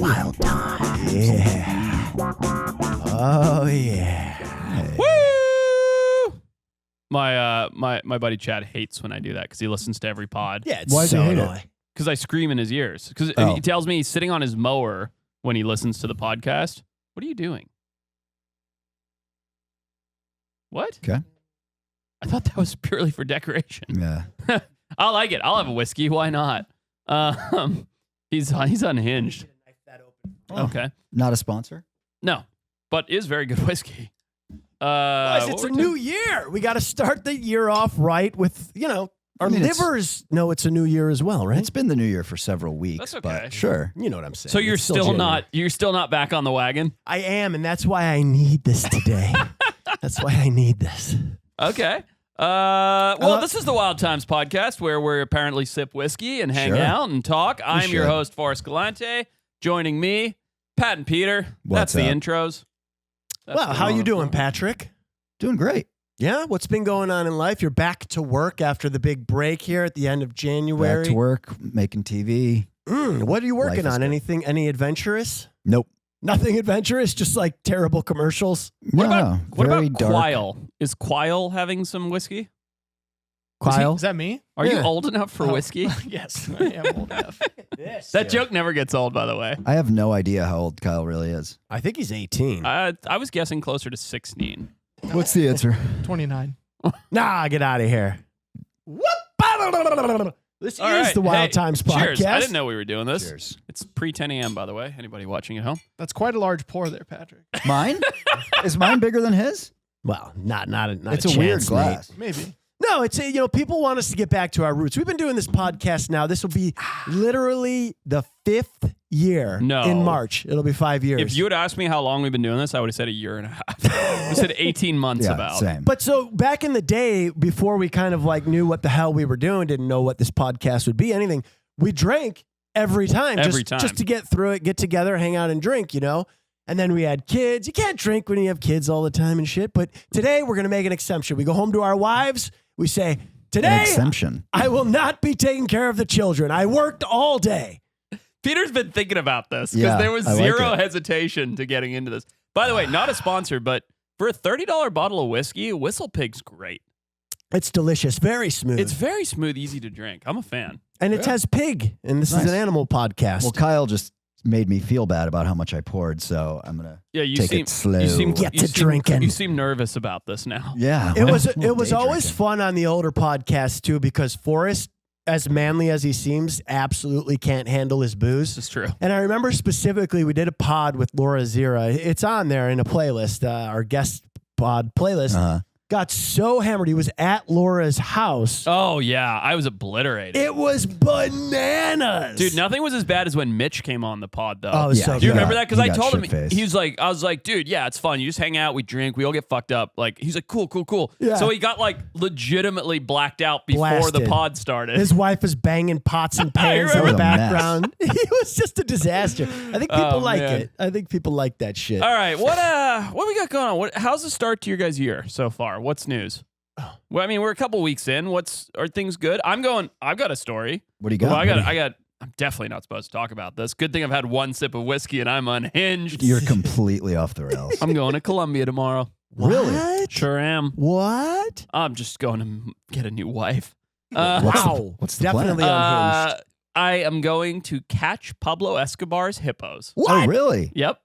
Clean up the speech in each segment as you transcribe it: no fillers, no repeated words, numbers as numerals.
Wild time. Yeah. Oh, yeah. Woo! My buddy Chad hates when I do that because he listens to every pod. Yeah, it's Why does he so hate it? annoying. Because I scream in his ears. Because Oh. he tells me he's sitting on his mower when he listens to the podcast. What are you doing? What? Okay. I thought that was purely for decoration. Yeah. I like it. I'll have a whiskey. Why not? He's unhinged. Oh. Okay. Not a sponsor? No, but is very good whiskey. Guys, what it's we're a new year. We got to start the year off right with, our livers know it's a new year as well, right? It's been the new year for several weeks. That's okay. But sure. You know what I'm saying. So you're It's still January. not back on the wagon? I am, and that's why I need this today. That's why I need this. Okay. Well, this is the Wild Times podcast where we apparently sip whiskey and hang Sure. out and talk. I'm your should. host, Forrest Galante. Joining me, Pat and Peter. What's That's the up? intros. That's Well, the how you one. doing, Patrick? Doing great. Yeah, what's been going on in life? You're back to work after the big break here at the end of January. Back to work, making TV. What are you working Life is on? good. Anything? Any adventurous? Nope. Nothing adventurous. Just like terrible commercials. What No, about, what very about dark. Quile? Is Quile having some whiskey? Quile. Is that me? Are you Yeah. old enough for whiskey? Yes, I am old enough. That joke never gets old, by the way. I have no idea how old Kyle really is. I think he's 18. I was guessing closer to 16. What's the answer? 29. Nah, get out of here. This All is right. the Wild Hey, Times podcast. Cheers. I didn't know we were doing this. Cheers. It's pre 10 a.m., by the way. Anybody watching at home? That's quite a large pour there, Patrick. Mine? Is mine bigger than his? Well, not It's a a weird chance, glass. mate. Maybe. No, it's people want us to get back to our roots. We've been doing this podcast now. This will be literally the 5th year. No. In March. It'll be 5 years. If you had asked me how long we've been doing this, I would have said a year and a half. We said 18 months Yeah, about. same. But so back in the day, before we kind of like knew what the hell we were doing, didn't know what this podcast would be, anything, we drank every time. Every time. Just to get through it, get together, hang out and drink, And then we had kids. You can't drink when you have kids all the time and shit. But today we're going to make an exception. We go home to our wives. We say, An today exemption. I will not be taking care of the children. I worked all day. Peter's been thinking about this because Yeah, there was I like zero it. hesitation to getting into this. By the way, not a sponsor, but for a $30 bottle of whiskey, Whistle Pig's great. It's delicious. Very smooth. It's very smooth, easy to drink. I'm a fan. and it has pig. And this is Nice. an animal podcast. Well, Kyle just made me feel bad about how much I poured, so I'm going to Yeah, you take seem it slow. You seem Get you to seem- drinking. You seem nervous about this now. Yeah. It well, was well, it was day always drinking. fun on the older podcasts too, because Forrest, as manly as he seems, absolutely can't handle his booze. This is true. And I remember specifically we did a pod with Laura Zira. It's on there in a playlist, our guest pod playlist. Uh-huh. Got so hammered. He was at Laura's house. Oh, yeah. I was obliterated. It was bananas. Dude, nothing was as bad as when Mitch came on the pod, though. Oh, it was Yeah, so Do you good. remember that? Because He I got told him, shit-faced. he was like, I was like, dude, yeah, it's fun. You just hang out, we drink, we all get fucked up. Like, he's like, cool. Yeah. So he got like legitimately blacked out before the Blasted. pod started. His wife was banging pots and pans in remember the that. background. He was just a disaster. I think people Oh, like man. it. I think people like that shit. All right, what we got going on? How's the start to your guys' year so far? What's news? Well, I mean, we're a couple weeks in. Are things good? I've got a story. What do you got? Well, I'm definitely not supposed to talk about this. Good thing I've had one sip of whiskey and I'm unhinged. You're completely off the rails. I'm going to Colombia tomorrow. Really? What? Sure am. What? I'm just going to get a new wife. What's the plan? Definitely unhinged. I am going to catch Pablo Escobar's hippos. What? Oh, really? Yep.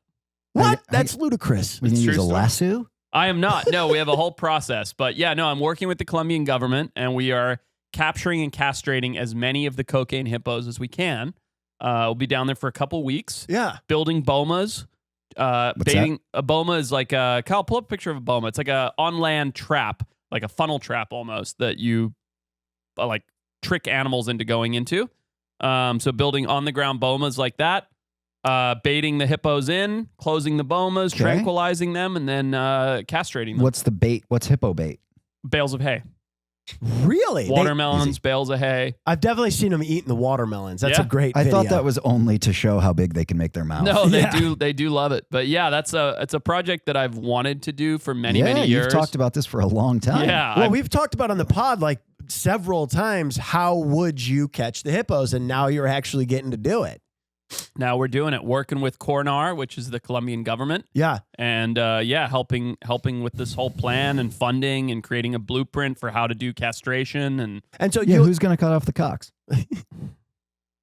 What? Are That's ludicrous. We can It's use true a story. lasso? I am not. No, we have a whole process. But yeah, no, I'm working with the Colombian government and we are capturing and castrating as many of the cocaine hippos as we can. We'll be down there for a couple weeks Yeah. building bomas. Baiting a boma is like Kyle, pull up a picture of a boma. It's like a on-land trap, like a funnel trap almost that you like trick animals into going into. So building on-the-ground bomas like that. Baiting the hippos in, closing the bomas, Okay. tranquilizing them, and then castrating them. What's the bait? What's hippo bait? Bales of hay. Really? Watermelons, bales of hay. I've definitely seen them eating the watermelons. That's Yeah. a great I video. thought that was only to show how big they can make their mouth. No, Yeah. they do love it. But yeah, it's a project that I've wanted to do for many yeah, years. you've talked about this for a long time. Yeah. Well, I've- we've talked about on the pod like several times, how would you catch the hippos? And now you're actually getting to do it. Now we're doing it, working with CORNAR, which is the Colombian government. Yeah. And helping with this whole plan and funding and creating a blueprint for how to do castration. And so Yeah, who's going to cut off the cocks?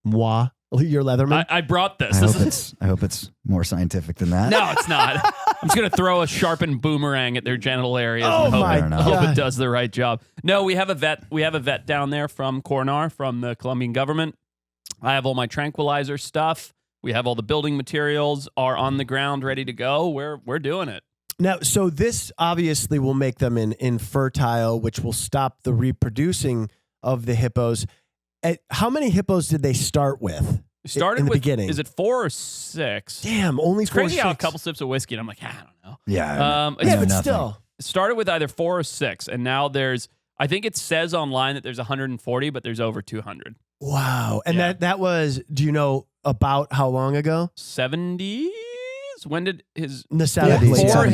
Moi, your Leatherman. I brought this. I hope it's more scientific than that. No, it's not. I'm just going to throw a sharpened boomerang at their genital areas Oh and my hope God. it does the right job. No, we have a vet down there from CORNAR, from the Colombian government. I have all my tranquilizer stuff. We have all the building materials are on the ground, ready to go. We're doing it. Now, so this obviously will make them infertile, which will stop the reproducing of the hippos. How many hippos did they start with? Started in the with, beginning. Is it 4 or 6? Damn, only It's 4 crazy or how a 6. couple sips of whiskey, and I'm like, I don't know. Yeah. It's Yeah, but nothing. still. It started with either 4 or 6, and now I think it says online that there's 140, but there's over 200. Wow. And Yeah. that was, do you know about how long ago? 70s? When did his In the Yeah, 70s. late four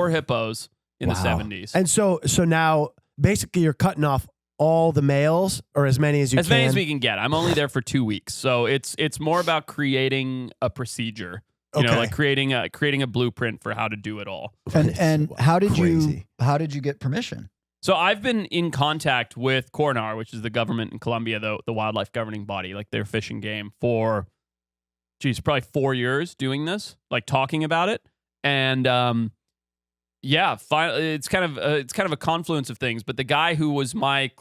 70s. hippos in the Wow. 70s? And so now basically you're cutting off all the males or as many as you As can. many as we can get. I'm only there for 2 weeks, so it's more about creating a procedure. You know, Okay. like creating a blueprint for how to do it all. And how did Crazy. you get permission? So I've been in contact with CORNAR, which is the government in Colombia, the wildlife governing body, like their fish and game, for, probably 4 years doing this, like talking about it. And finally, it's kind of a confluence of things. But the guy who was my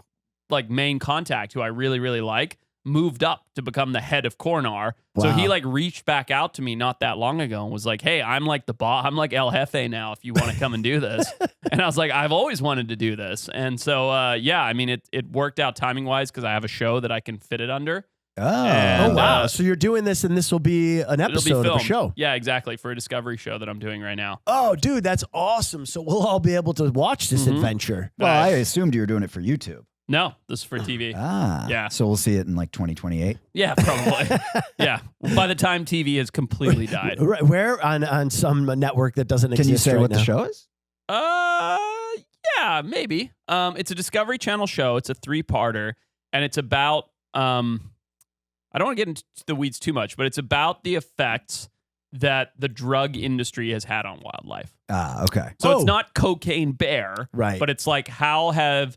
main contact, who I really, really like, moved up to become the head of CORNAR. So he Wow. reached back out to me not that long ago and was like, hey, I'm like the boss. I'm like El Jefe now if you want to come and do this. And I was like, I've always wanted to do this. And so, I mean, it worked out timing wise because I have a show that I can fit it under. Oh, And, Oh, wow. So you're doing this and this will be an It'll be episode of a filmed. show. Yeah, exactly. For a Discovery show that I'm doing right now. Oh, dude, that's awesome. So we'll all be able to watch this Mhm. adventure. well, I assumed you were doing it for YouTube. No, this is for TV. Yeah. So we'll see it in 2028. Yeah, probably. Yeah. By the time TV has completely died. Right, where? On some network that doesn't Can exist you say right what now? the show is? Yeah, maybe. It's a Discovery Channel show. It's a 3-parter, and it's about I don't want to get into the weeds too much, but it's about the effects that the drug industry has had on wildlife. Ah, okay. So Oh. it's not Cocaine Bear, Right. but it's like how have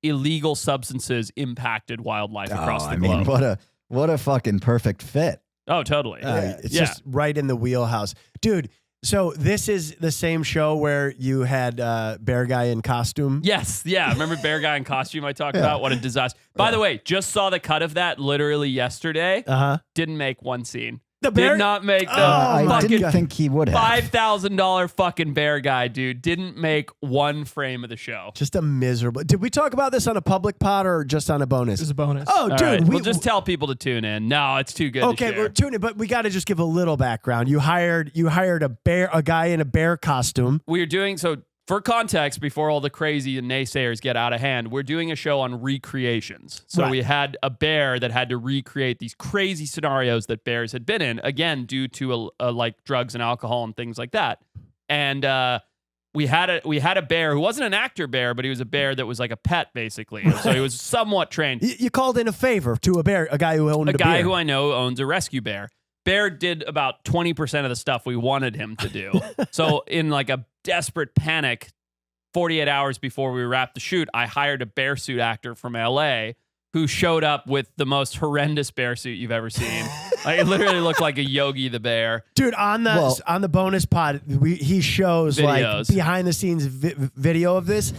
illegal substances impacted wildlife across the I mean, globe. what a fucking perfect fit. Oh, totally. It's just right in the wheelhouse. Dude, so this is the same show where you had Bear Guy in costume? Yes, yeah. Remember Bear Guy in costume I talked about? What a disaster. By the way, just saw the cut of that literally yesterday. Uh-huh. Didn't make one scene. The bear? Did not make the Oh, my I didn't God. think he would have. $5,000 fucking Bear Guy, dude. Didn't make one frame of the show. Just a miserable. Did we talk about this on a public pod or just on a bonus? It's a bonus. Oh, All dude. right, We we'll just tell people to tune in. No, it's too good to Okay, share. we're tuning, but we got to just give a little background. You hired a guy in a bear costume. We are doing so for context before all the crazy and naysayers get out of hand. We're doing a show on recreations. So Right. we had a bear that had to recreate these crazy scenarios that bears had been in, again due to like drugs and alcohol and things like that. And we had a bear who wasn't an actor bear, but he was a bear that was like a pet basically. So he was somewhat trained. You called in a favor to a guy who owned A a guy beer. who I know owns a rescue bear. Bear did about 20% of the stuff we wanted him to do. So in like a desperate panic, 48 hours before we wrapped the shoot, I hired a bear suit actor from LA who showed up with the most horrendous bear suit you've ever seen. Like, it literally looked like a Yogi the Bear. Dude, on the bonus pod, he shows like Videos. behind the scenes video of this.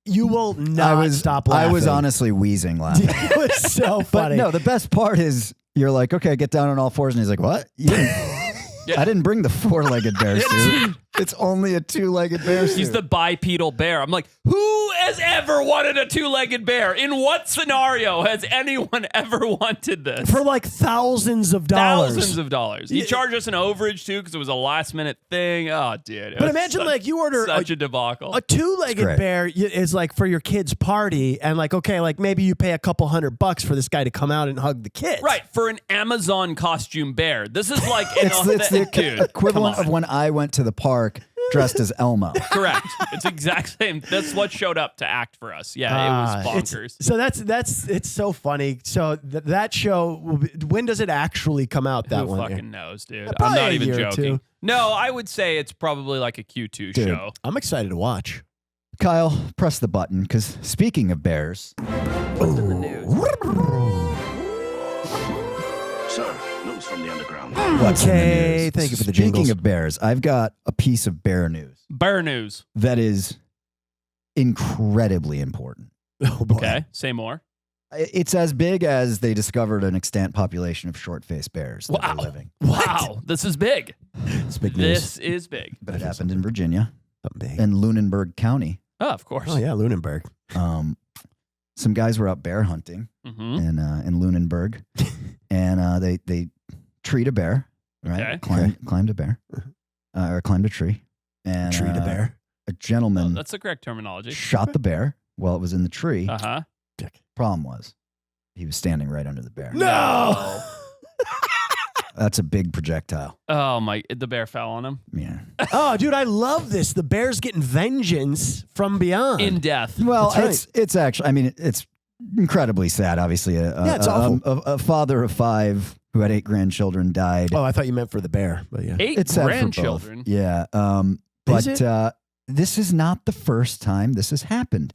You will not stop laughing. I was honestly wheezing laughing. It was so But funny. no, the best part is you're like, okay, get down on all fours. And he's like, what? You didn't, I didn't bring the 4-legged bear suit. It's only a 2-legged bear suit. He's the bipedal bear. I'm like, who has ever wanted a 2-legged bear? In what scenario has anyone ever wanted this? for like thousands of dollars. Thousands of dollars. He charged us an overage too because it was a last minute thing. Oh, dude. But imagine like you order such a debacle. a 2-legged great. bear is like for your kid's party, and like okay, like maybe you pay a couple $100 for this guy to come out and hug the kids. Right, for an Amazon costume bear. This is like it's the dude, equivalent come of on. when I went to the park dressed as Elmo. Correct. It's exact same. That's what showed up to act for us. Yeah, it was bonkers. So that's it's so funny. So that show, when does it actually come out? That Who one fucking year? knows, dude? I'm Probably not a even year or joking. two. No, I would say it's probably like a Q2 Dude. show. I'm excited to watch. Kyle, press the button, because speaking of bears, What's in the news? Sir, news from the underground. what's in the Okay, news? thank you for the Speaking jingles. of bears, I've got a piece of bear news Bear news. that is incredibly important. Oh, boy. Okay, say more. It's as big as they discovered an extant population of short-faced bears that Wow. were living. Wow, this is big. It's big news. This is big. But it happened in Virginia Something big. in Lunenburg County. Oh, of course. Oh yeah, Lunenburg. Some guys were out bear hunting Mm-hmm. in Lunenburg, and they treat a bear, right? Okay. Climbed a bear, or climbed a tree, and Treat a bear. A gentleman That's the correct terminology. shot the bear while it was in the tree. Uh-huh. Problem was, he was standing right under the bear. No. That's a big projectile. Oh my! The bear fell on him Yeah. Oh, dude, I love this. The bear's getting vengeance from beyond. in death. Well, That's it's actually. I mean, it's incredibly sad. Obviously, it's awful. a father of 5 who had 8 grandchildren died. Oh, I thought you meant for the bear, but yeah. 8 It's sad for grandchildren. both. Yeah. Is it? But this is not the first time this has happened.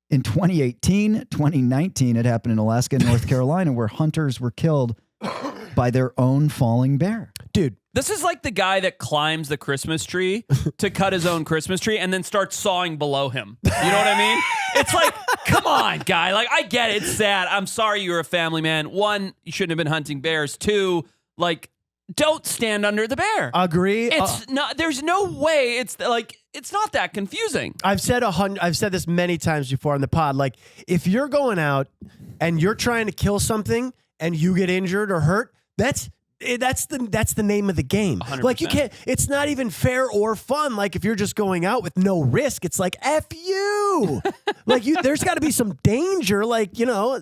In 2018, 2019, it happened in Alaska and North Carolina, where hunters were killed by their own falling bear. Dude, This is like the guy that climbs the Christmas tree to cut his own Christmas tree and then starts sawing below him. You know what I mean? It's like, come on, guy. Like, I get it. It's sad. I'm sorry you're a family man. 1, you shouldn't have been hunting bears. 2, like, don't stand under the bear. agree. It's not. There's no way. It's like it's not that confusing. I've said this many times before on the pod. Like, if you're going out and you're trying to kill something and you get injured or hurt, that's the name of the game. 100%. Like, you can't. It's not even fair or fun. Like, if you're just going out with no risk, it's like F you. Like, there's got to be some danger. Like,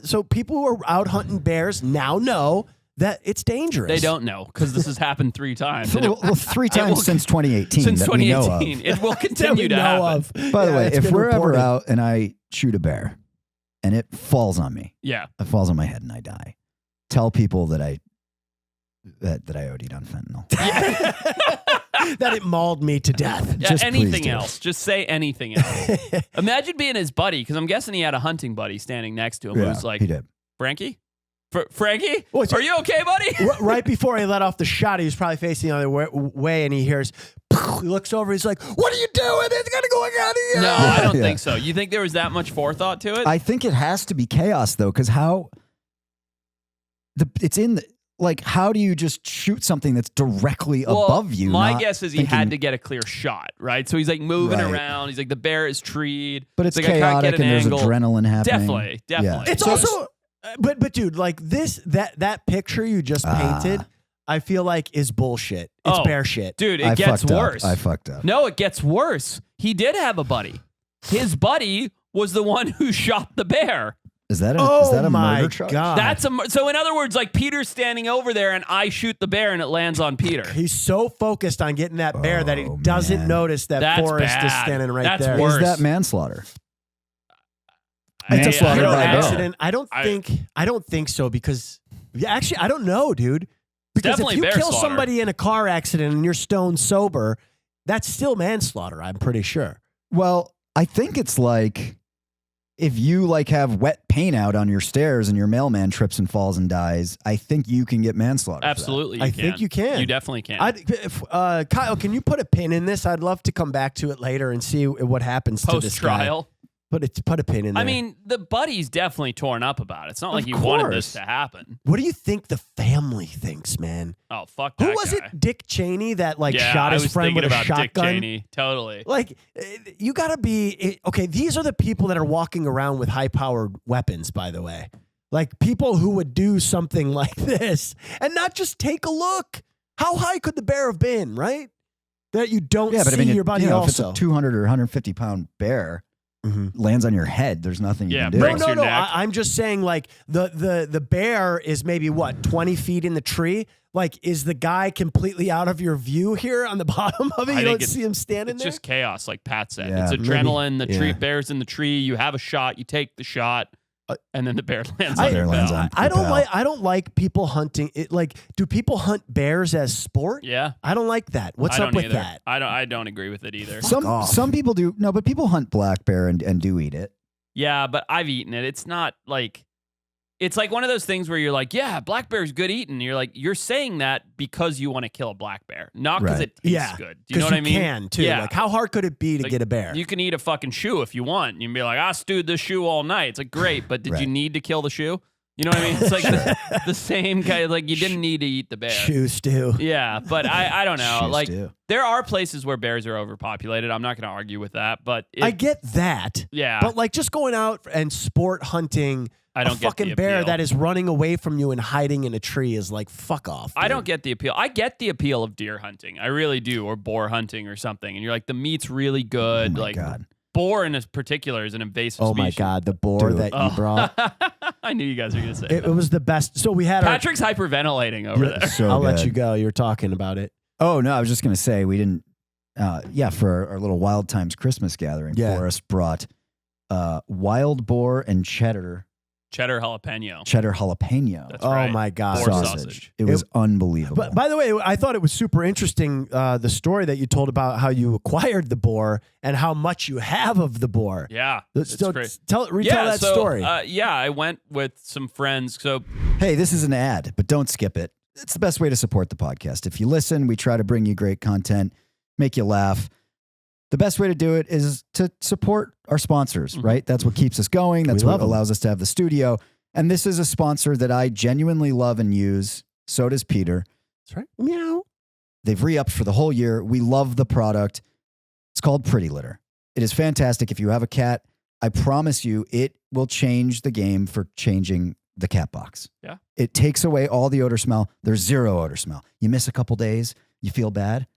so people who are out hunting bears now know that it's dangerous. They don't know because this has happened 3 times. And Well, 3 times will- since 2018 since that we know of. 2018, it will That continue we to know happen. of. By the Yeah, way, it's if been we're reported. ever out and I shoot a bear and it falls on me, Yeah. it falls on my head and I die, tell people that I OD'd on fentanyl. that it mauled me to death. Yeah, Just anything please do. else. Just say anything else. Imagine being his buddy, because I'm guessing he had a hunting buddy standing next to him who was like, he did. Frankie? Frankie? Well, it's- Are you okay, buddy? Right before he let off the shot, he was probably facing the other way, and he hears, he looks over, he's like, "What are you doing? It's gonna go on here." No, I don't Yeah. think so. You think there was that much forethought to it? I think it has to be chaos though, because how do you just shoot something that's directly Well, above you? My not guess is he thinking- had to get a clear shot, right? So he's like moving Right. around. He's like, the bear is treed. But it's like, I can't get chaotic an and there's angle. adrenaline happening. Definitely. Yeah. It's So- also, but dude, like that picture you just painted, I feel like is bullshit. It's Oh, bear shit. Dude, I it gets fucked up. worse. I fucked up. No, it gets worse. He did have a buddy. His buddy was the one who shot the bear. Is that a Oh my murder charge? god, So in other words, like Peter's standing over there and I shoot the bear and it lands on Peter. he's so focused on getting that bear that he Oh, doesn't man. notice that That's Forrest is bad. standing right That's there. worse. Is that manslaughter? It's a slaughter by bear. accident. I don't think so because actually I don't know, dude. Because if definitely you bear kill slaughter. somebody in a car accident and you're stone sober, that's still manslaughter. I'm pretty sure. Well, I think it's like if you like have wet paint out on your stairs and your mailman trips and falls and dies, I think you can get manslaughter. for that. Absolutely. I think you can. You definitely can. Kyle, can you put a pin in this? I'd love to come back to it later and see what happens to this guy. Post-trial. Put a pin in there. I mean, the buddy's definitely torn up about it. It's not like Of he wanted course. this to happen. what do you think the family thinks, man? Oh, fuck that Who was guy. it? Dick Cheney that Yeah, shot I his was friend thinking with a about Dick shotgun? Cheney. Totally. Like, you got to be okay. These are the people that are walking around with high-powered weapons. By the way, like people who would do something like this and not just take a look. How high could the bear have been? Right, that you don't Yeah, but see I mean, your buddy if it's also. a 200 or 150 pound bear, lands on your head, there's nothing you can do. No, breaks your neck. I'm just saying, like the bear is maybe what 20 feet in the tree. Like, is the guy completely out of your view here on the bottom of it? You don't see him standing It's there. just chaos, like Pat said. Yeah, it's adrenaline. The tree yeah. bear's in the tree. You have a shot. You take the shot, and then the bear lands The on bear your lands bell. on I don't your like. I don't like people hunting. It like, do people hunt bears as sport? Yeah. I don't like that. What's I up don't with either. that? I don't agree with it either. Some people do. No, but people hunt black bear and do eat it. Yeah, but I've eaten it. It's not like it's like one of those things where you're like, yeah, black bear's good eating. You're like, you're saying that because you want to kill a black bear, not because Right. it tastes Yeah, good. Do you know what I mean? Can too. Yeah. Like, how hard could it be to Like, get a bear? You can eat a fucking shoe if you want. You can be like, I stewed this shoe all night. It's like, great, but did you Right. need to kill the shoe? You know what I mean? It's like the same kind. Like you didn't need to eat the bear. Shoe stew. Yeah, but I don't know. Shoes Like do. there are places where bears are overpopulated. I'm not going to argue with that, but I get that. yeah, But like, just going out and sport hunting I a don't get fucking the bear appeal. that is running away from you and hiding in a tree is like, fuck off. I dude. don't get the appeal. I get the appeal of deer hunting. I really do, or boar hunting or something. And you're like, the meat's really good. Oh my like God. boar in particular is an invasive Oh species. my god, the boar Dude. that you brought. I knew you guys were going to say It that. was the best. So we had Patrick's hyperventilating over there. So I'll let good. you go. You're talking about it. Oh no, I was just gonna say we didn't. For our little Wild Times Christmas gathering, Yeah. Forrest brought wild boar and cheddar Cheddar jalapeno. jalapeno That's Oh right. my god. Boar sausage. sausage. It was unbelievable. But by the way, I thought it was super interesting the story that you told about how you acquired the boar and how much you have of the boar. Yeah. So it's great. retell that story. Yeah, I went with some friends. So Hey, this is an ad, but don't skip it. It's the best way to support the podcast. If you listen, we try to bring you great content, make you laugh. The best way to do it is to support our sponsors, right? That's what keeps us going. That's We what love 'em. allows us to have the studio. And this is a sponsor that I genuinely love and use. So does Peter. That's right. Meow. They've re-upped for the whole year. We love the product. It's called Pretty Litter. It is fantastic. If you have a cat, I promise you it will change the game for changing the cat box. Yeah. It takes away all the odor smell. There's zero odor smell. You miss a couple days, you feel bad.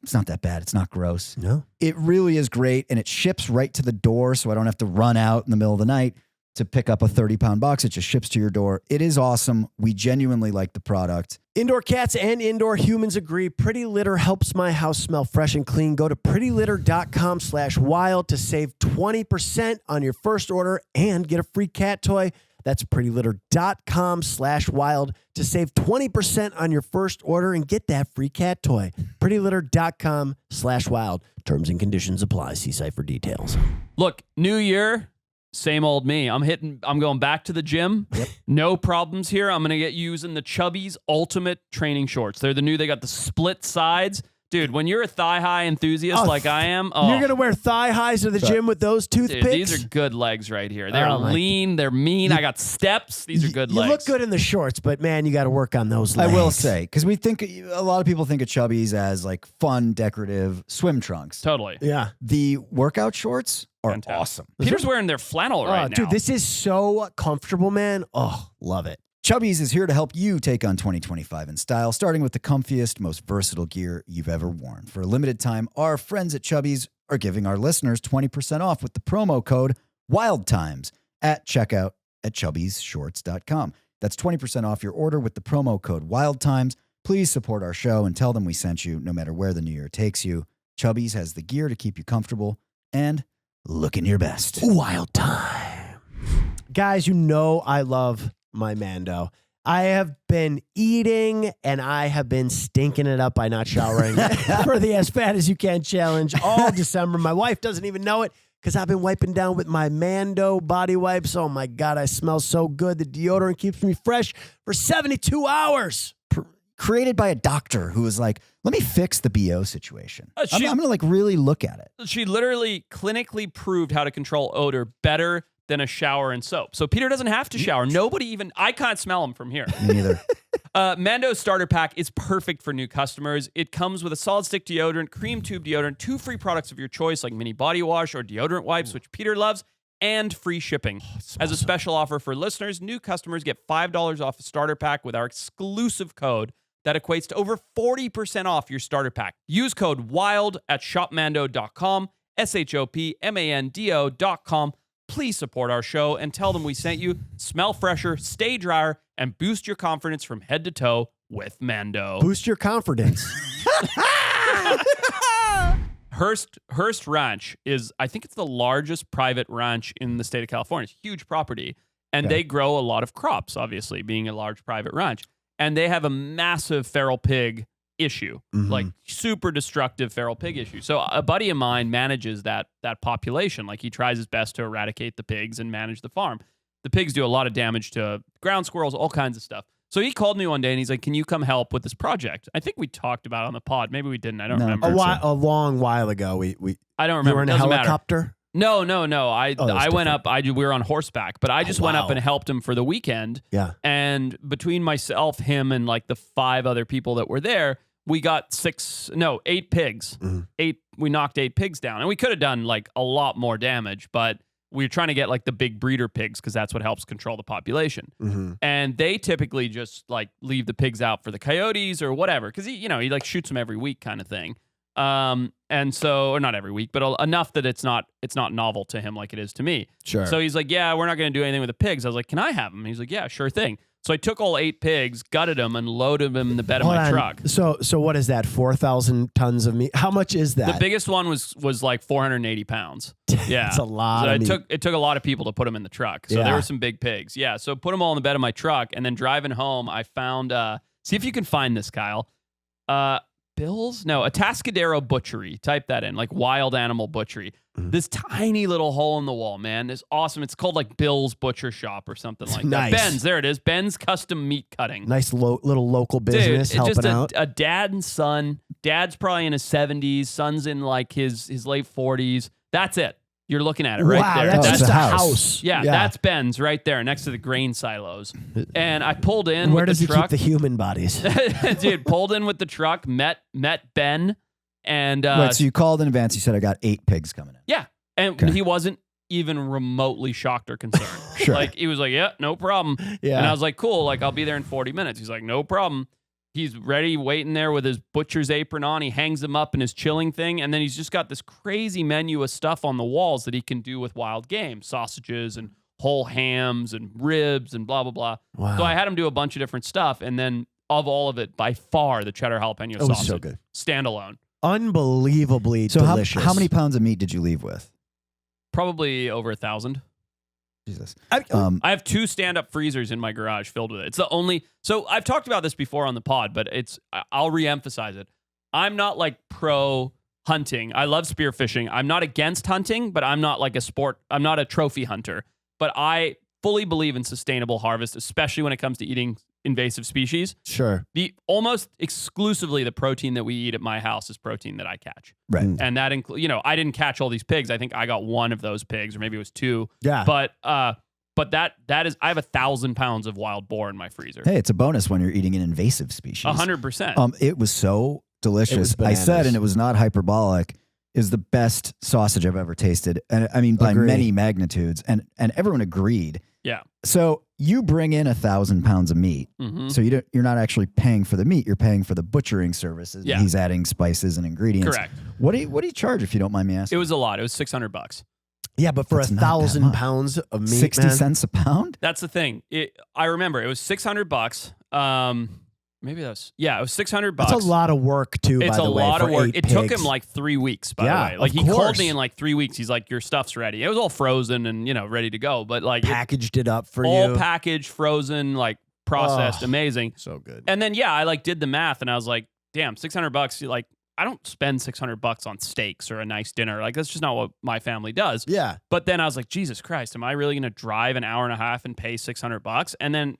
It's not that bad. It's not gross. No. It really is great. And it ships right to the door. So I don't have to run out in the middle of the night to pick up a 30-pound box. It just ships to your door. It is awesome. We genuinely like the product. Indoor cats and indoor humans agree. Pretty Litter helps my house smell fresh and clean. Go to prettylitter.com/wild to save 20% on your first order and get a free cat toy. That's prettylitter.com/wild to save 20% on your first order and get that free cat toy. prettylitter.com/wild. Terms and conditions apply. See site for details. look, new year, same old me. I'm going back to the gym. Yep. No problems here. I'm going to get using the Chubbies Ultimate Training Shorts. They got the split sides. Dude, when you're a thigh-high enthusiast like I am, You're going to wear thigh highs to the gym with those toothpicks? dude, these are good legs right here. They're Oh, my- lean. They're mean. I got steps. These are good You legs. look good in the shorts, but man, you got to work on those legs. I will say, because we think a lot of people think of Chubbies as like fun, decorative swim trunks. Totally. Yeah. The workout shorts are Fantastic. awesome. Peter's wearing their flannel right now. Dude, this is so comfortable, man. Oh, love it. Chubbies is here to help you take on 2025 in style, starting with the comfiest, most versatile gear you've ever worn. For a limited time, our friends at Chubbies are giving our listeners 20% off with the promo code WILDTIMES at checkout at chubbiesshorts.com. That's 20% off your order with the promo code WILDTIMES. Please support our show and tell them we sent you no matter where the new year takes you. Chubbies has the gear to keep you comfortable and looking your best. Wild time. Guys, you know I love my Mando. I have been eating and I have been stinking it up by not showering for the As Fat As You Can challenge all December. My wife doesn't even know it because I've been wiping down with my Mando body wipes. Oh my God, I smell so good. The deodorant keeps me fresh for 72 hours. Created by a doctor who was like, let me fix the BO situation. I'm going to like really look at it. She literally clinically proved how to control odor better than a shower and soap. So Peter doesn't have to shower. I can't smell him from here. Me neither. Mando's starter pack is perfect for new customers. It comes with a solid stick deodorant, cream tube deodorant, 2 free products of your choice like mini body wash or deodorant wipes, which Peter loves, and free shipping. As a special offer for listeners, new customers get $5 off a starter pack with our exclusive code that equates to over 40% off your starter pack. Use code WILD at shopmando.com shopmando.com. Please support our show and tell them we sent you. Smell fresher, stay drier, and boost your confidence from head to toe with Mando. Boost your confidence. Hearst Ranch is, I think it's the largest private ranch in the state of California. It's a huge property. And they grow a lot of crops, obviously, being a large private ranch. And they have a massive feral pig issue, like super destructive feral pig issue. So a buddy of mine manages that population. Like he tries his best to eradicate the pigs and manage the farm. The pigs do a lot of damage to ground squirrels, all kinds of stuff. So he called me one day and he's like, "Can you come help with this project?" I think we talked about it on the pod. Maybe we didn't. I don't remember. A long while ago, we I don't remember. You were in a helicopter? No. I went up. We were on horseback, but I just went up wow. and helped him for the weekend. Yeah. And between myself, him, and like the 5 other people that were there, we got 8 pigs. We knocked 8 pigs down, and we could have done like a lot more damage, but we were trying to get like the big breeder pigs because that's what helps control the population. And they typically just like leave the pigs out for the coyotes or whatever because he like shoots them every week kind of thing. And so, or not every week, but enough that it's not novel to him like it is to me. Sure. So he's like, "Yeah, we're not going to do anything with the pigs." I was like, "Can I have them?" And he's like, "Yeah, sure thing." So I took all 8 pigs, gutted them, and loaded them in the bed of my truck. So what is that? 4,000 tons of meat? How much is that? The biggest one was like 480 pounds. Yeah, it's a lot. So of meat. it took a lot of people to put them in the truck. So there were some big pigs. Yeah. So put them all in the bed of my truck, and then driving home, I found. See if you can find this, Kyle. Atascadero Butchery. Type that in, like wild animal butchery. This tiny little hole in the wall, man, is awesome. It's called like Bill's Butcher Shop or something like that. Ben's, there it is. Ben's Custom Meat Cutting. Nice little local business helping just out. A dad and son. Dad's probably in his 70s. Son's in like his late 40s. That's it. You're looking at it right there. That's just a a house. house. Yeah, that's Ben's right there next to the grain silos. And I pulled in Where with does the he truck. keep the human bodies? Dude, pulled in with the truck, met Ben, and Wait, so you called in advance. You said I got 8 pigs coming in. yeah, and he wasn't even remotely shocked or concerned. Sure. Like he was like, "Yeah, no problem." Yeah. And I was like, "Cool, like I'll be there in 40 minutes." He's like, "No problem." He's ready, waiting there with his butcher's apron on. He hangs them up in his chilling thing, and then he's just got this crazy menu of stuff on the walls that he can do with wild game, sausages and whole hams and ribs and blah blah blah. Wow. So I had him do a bunch of different stuff, and then of all of it, by far the cheddar jalapeno was sausage, so good. standalone, Unbelievably So delicious. how many pounds of meat did you leave with? probably over 1,000. Jesus. I have 2 stand-up freezers in my garage filled with it. It's the only. So I've talked about this before on the pod, but I'll re-emphasize it. I'm not like pro hunting. I love spearfishing. I'm not against hunting, but I'm not like a sport. I'm not a trophy hunter. But I fully believe in sustainable harvest, especially when it comes to eating invasive species. Sure. Almost exclusively the protein that we eat at my house is protein that I catch. Right. And that includes, I didn't catch all these pigs. I think I got 1 of those pigs, or maybe it was 2. Yeah. But that is, I have 1,000 pounds of wild boar in my freezer. Hey, it's a bonus when you're eating an invasive species. 100%. It was so delicious. It was I said, bananas. and it was not hyperbolic, is the best sausage I've ever tasted. And I mean, by Agree. many magnitudes. And everyone agreed. Yeah. So you bring in 1,000 pounds of meat. Mhm. So you're not actually paying for the meat. You're paying for the butchering services. Yeah. And he's adding spices and ingredients. Correct. What do you charge, if you don't mind me asking? It was a lot. It was $600. Yeah, but for That's not that 1,000 much. pounds of meat, 60 man, cents a pound? That's the thing. I remember it was $600. Maybe it was $600. That's a lot of work too. It's by the a way, lot for of work. 8 It took pigs. him like 3 weeks, by Yeah, the way. Like of he called course. me in like 3 weeks. He's like, "Your stuff's ready." It was all frozen and ready to go. But like packaged it up for all you. packaged, frozen, like processed, Oh. amazing. So good. And then I like did the math and I was like, damn, $600. Like I don't spend $600 on steaks or a nice dinner. Like that's just not what my family does. Yeah. But then I was like, Jesus Christ, am I really going to drive an hour and a half and pay $600? And then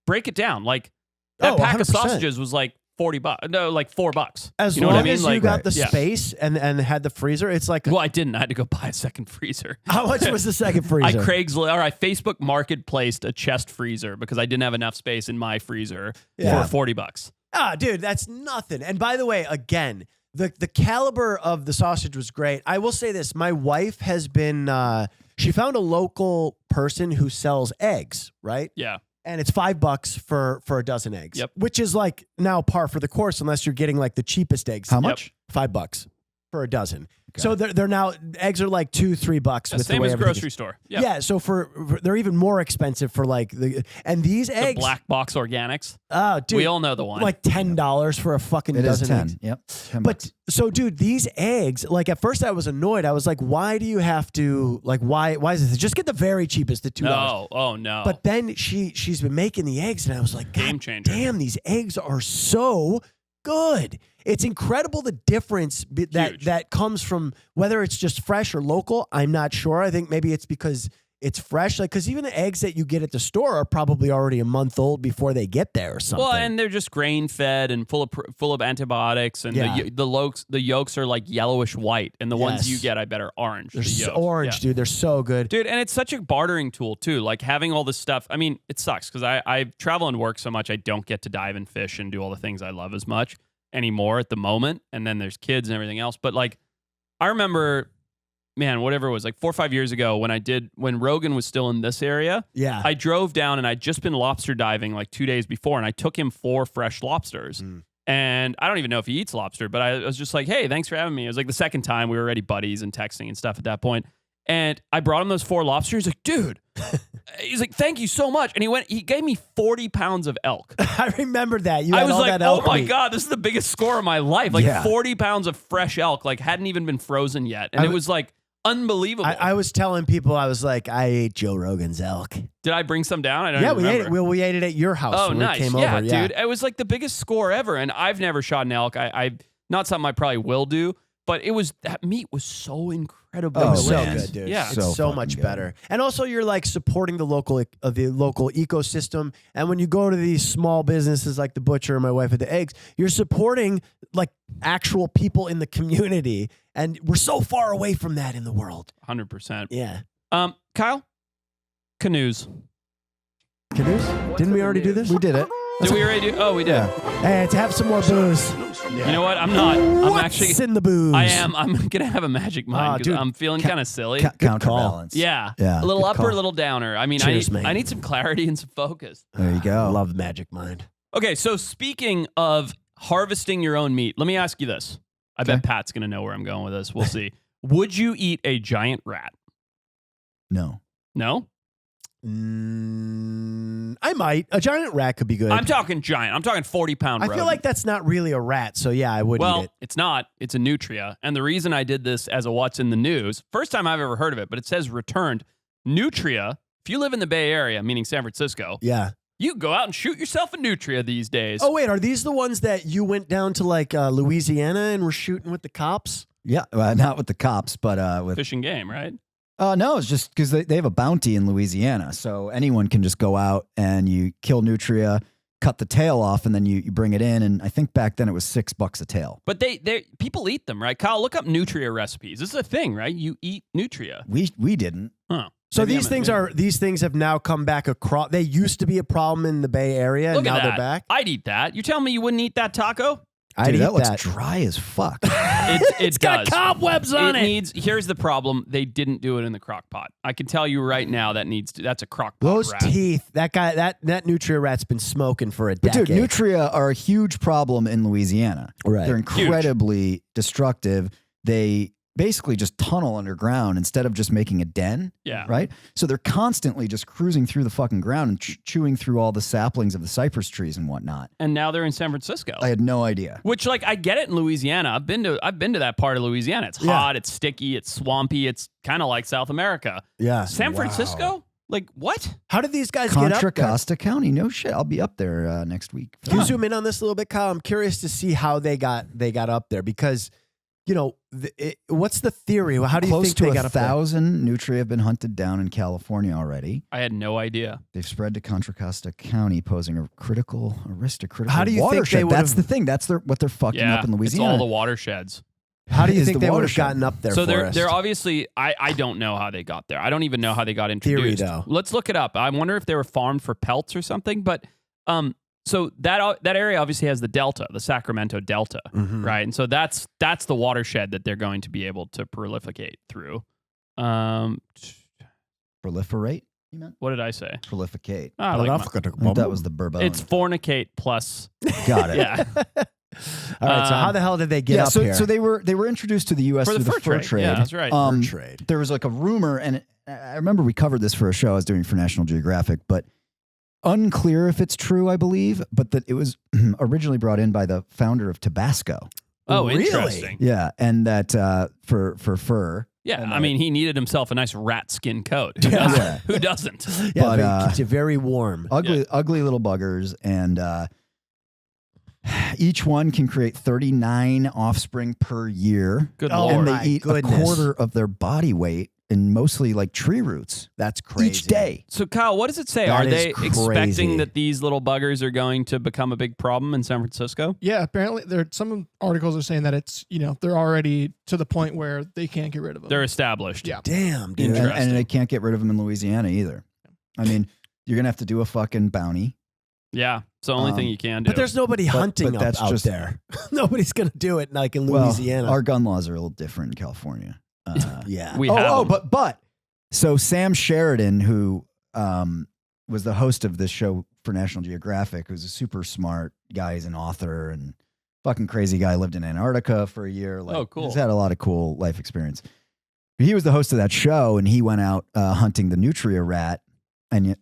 break it down. Like that pack of 100%. sausages was like $40. No, like $4. As You know long what I mean? as you Like, got the yeah. space and had the freezer, it's like Well, I didn't. I had to go buy a second freezer. how much was the second I freezer? I Facebook marketplaced a chest freezer because I didn't have enough space in my freezer Yeah. for $40. Ah, dude, that's nothing. And by the way, again, the caliber of the sausage was great. I will say this: my wife has been. She found a local person who sells eggs, right? Yeah. And it's $5 for a dozen eggs. Yep. Which is like now par for the course, unless you're getting like the cheapest eggs. How much? $5 for a dozen. So they're now eggs are like $2-3 with same the way as everything grocery is. store. Yeah. So for they're even more expensive for like these The eggs. black box organics. Oh, dude, We all know the one. like $10 for a fucking It is dozen 10. eggs. Yep. 10 But bucks. so, dude, these eggs, like at first I was annoyed. I was like, why do you have to, like, why is this? Just get the very cheapest, the $2. no. Oh no. But then she's been making the eggs, and I was like, Game God changer. damn, these eggs are so good. It's incredible the difference Huge. that comes from whether it's just fresh or local. I'm not sure. I think maybe it's because it's fresh. Like, because even the eggs that you get at the store are probably already a month old before they get there or something. Well, and they're just grain fed and full of antibiotics, and Yeah. the yolks are like yellowish white, and the ones Yes. you get I bet are orange. they're the so yolks. orange, Yeah. dude. They're so good. Dude, and it's such a bartering tool too. Like having all this stuff. I mean, it sucks because I travel and work so much. I don't get to dive and fish and do all the things I love as much anymore at the moment. And then there's kids and everything else. But like, I remember, man, whatever it was, like 4 or 5 years ago when Rogan was still in this area. Yeah. I drove down and I'd just been lobster diving like 2 days before, and I took him 4 fresh lobsters. And I don't even know if he eats lobster, but I was just like, hey, thanks for having me. It was like the second time. We were already buddies and texting and stuff at that point. And I brought him those 4 lobsters. He's like, dude, he's like, thank you so much. And he gave me 40 pounds of elk. I remember that. You I had was all like, that oh elk my meat. God, this is the biggest score of my life. Like Yeah. 40 pounds of fresh elk, like hadn't even been frozen yet. And it was like unbelievable. I was telling people, I was like, I ate Joe Rogan's elk. Did I bring some down? I don't Yeah, even we ate it. remember. We ate it at your house Oh, when nice. we came Yeah, over. dude. It was like the biggest score ever. And I've never shot an elk. I not something I probably will do, but that meat was so incredibly Oh, so delicious. good, dude. Yeah. It's So so fucking much good. better. And also, you're like supporting the local ecosystem. And when you go to these small businesses like the butcher and my wife at the eggs, you're supporting like actual people in the community. And we're so far away from that in the world. 100%. Yeah. Kyle, canoes. Canoes? Didn't we already do this? We did it. Did we already do? Oh, we did. Yeah. Hey, to have some more booze. News from the You know what? I'm not. I'm What's actually. in the booze? I am. I'm gonna have a magic mind because dude. I'm feeling kind of silly. Counterbalance. Yeah. Yeah, A little good upper, call. a little downer. I mean, Cheers, I man. need some clarity and some focus. There you go. Love Magic Mind. Okay, so speaking of harvesting your own meat, let me ask you this. I bet Okay. Pat's gonna know where I'm going with this. We'll see. Would you eat a giant rat? No. No? I might. A giant rat could be good. I'm talking giant. I'm talking 40-pound I rodent. feel like that's not really a rat, so yeah, I would eat Well, it. it's not. It's a nutria. And the reason I did this as a what's in the news, first time I've ever heard of it, but it says returned. Nutria, if you live in the Bay Area, meaning San Francisco, Yeah. you can go out and shoot yourself a nutria these days. Oh wait, are these the ones that you went down to like Louisiana and were shooting with the cops? Yeah. Not with the cops, but with. Fish and game, right? No, it's just because they have a bounty in Louisiana. So anyone can just go out and you kill nutria, cut the tail off, and then you bring it in. And I think back then it was $6 a tail. But people eat them, right? Kyle, look up nutria recipes. This is a thing, right? You eat nutria. We didn't. Huh. So Maybe these things have now come back across. They used to be a problem in the Bay Area, and Look now at they're that. back. I'd eat that. You telling me you wouldn't eat that taco? I'd Dude, eat that looks that. dry as fuck. It got does. cobwebs on it. Needs. Here's the problem: they didn't do it in the crock pot. I can tell you right now that's a crock pot Those rat. teeth. That guy. That nutria rat's been smoking for a But decade. dude, nutria are a huge problem in Louisiana. Right. They're incredibly destructive. They basically just tunnel underground instead of just making a den. Yeah. Right? So they're constantly just cruising through the fucking ground and chewing through all the saplings of the cypress trees and whatnot. And now they're in San Francisco. I had no idea. Which, like, I get it in Louisiana. I've been to that part of Louisiana. It's Yeah. hot, it's sticky, it's swampy, it's kind of like South America. Yeah. San Wow. Francisco? Like, what? How did these guys get up Contra there? Costa County. No shit. I'll be up there next week. Can you zoom in on this a little bit, Kyle? I'm curious to see how they got up there because, you know, what's the theory? How do you Close think to they got up there? 1,000 nutria have been hunted down in California already. I had no idea. They've spread to Contra Costa County, posing a critical risk to critical How do you think watershed. they would've- That's the thing. That's what they're fucking Yeah, up in it's Louisiana. all the watersheds. How do you is think the they would have watershed. gotten up there? So Forrest? they're obviously, I don't know how they got there. I don't even know how they got introduced. though. Let's look it up. I wonder if they were farmed for pelts or something. But so that area obviously has the delta, the Sacramento Delta, Mhm. right? And so that's the watershed that they're going to be able to proliferate through. Proliferate, you meant? What did I say? Prolificate. Ah, I like think that was the Bourbon. it's fornicate plus. Got it. Yeah. All right, so how the hell did they get up so, here? So they were introduced to the U.S. For the through fur the fur trade. trade. Yeah, that's right. Fur trade. There was like a rumor, and I remember we covered this for a show I was doing for National Geographic, but unclear if it's true, I believe, but that it was originally brought in by the founder of Tabasco. Oh, Really? interesting. Yeah, and that for fur. Yeah, And I mean, he needed himself a nice rat skin coat. Yeah. Who doesn't? Yeah, but, it keeps you very warm. Ugly little buggers, and each one can create 39 offspring per year. Good Oh, lord. And my they eat goodness. a quarter of their body weight, and mostly like tree roots That's crazy. each day. So, Kyle, what does it say? That Are is they crazy. expecting that these little buggers are going to become a big problem in San Francisco? Yeah, apparently some articles are saying that it's, they're already to the point where they can't get rid of them. They're established. Yeah. Damn, dude. And, Interesting. and they can't get rid of them in Louisiana either. I mean, you're gonna have to do a fucking bounty. Yeah, it's the only thing you can do. But there's nobody hunting but that's out just- there. Nobody's going to do it like in Louisiana. Well, our gun laws are a little different in California. yeah. we have them. but so Sam Sheridan, who was the host of this show for National Geographic, who's a super smart guy. He's an author and fucking crazy guy. Lived in Antarctica for a year. Like, Oh, cool. He's had a lot of cool life experience. He was the host of that show, and he went out hunting the Nutria rat, and yet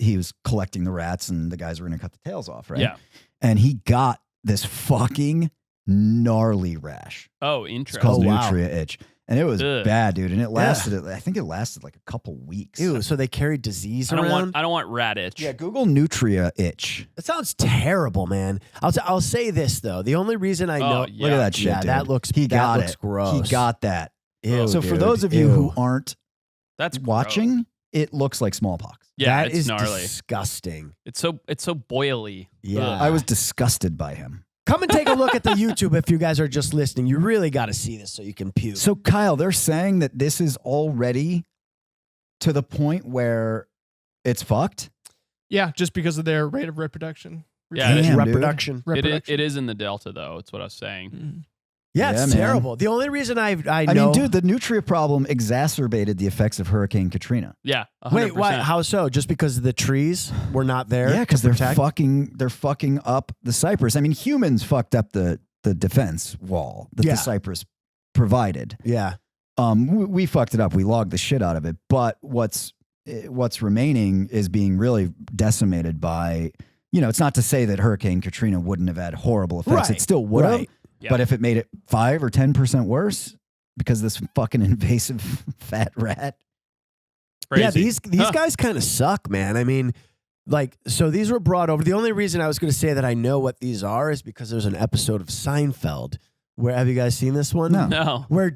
he was collecting the rats, and the guys were going to cut the tails off, right? Yeah. And he got this fucking gnarly rash. Oh, It's interesting. called Oh, wow. Nutria itch. And it was Ugh. bad, dude. And it lasted, I think it lasted like a couple weeks. Ew, so they carry disease I don't around? want rat itch. Yeah, Google Nutria itch. That sounds terrible, man. I'll say this, though. The only reason I know... yeah. Look at that shit, Yeah, dude. that looks it. gross. He got that. Ew, So for dude. those of you Ew. who aren't That's watching, gross. it looks like smallpox. Yeah, that it's is gnarly. disgusting. It's so boily. Yeah. Ugh. I was disgusted by him. Come and take a look at the YouTube if you guys are just listening. You really got to see this so you can puke. So Kyle, they're saying that this is already to the point where it's fucked. Yeah, just because of their rate of reproduction. Yeah, Damn, dude. reproduction. It is in the Delta, though. It's what I was saying. Mhm. Yeah, Yeah, it's man. terrible. The only reason I I know... mean, dude, the Nutria problem exacerbated the effects of Hurricane Katrina. Yeah, 100%. Wait, why? How so? Just because the trees were not there? Yeah, because to they're protect? fucking up the cypress. I mean, humans fucked up the defense wall that Yeah. the cypress provided. Yeah. We fucked it up. We logged the shit out of it. But what's remaining is being really decimated by. It's not to say that Hurricane Katrina wouldn't have had horrible effects. Right, It still would have. right. Yeah. But if it made it 5 or 10% worse because of this fucking invasive fat rat. Crazy. Yeah, these Huh. guys kind of suck, man. I mean, so these were brought over. The only reason I was going to say that I know what these are is because there's an episode of Seinfeld where, have you guys seen this one? No. No. Where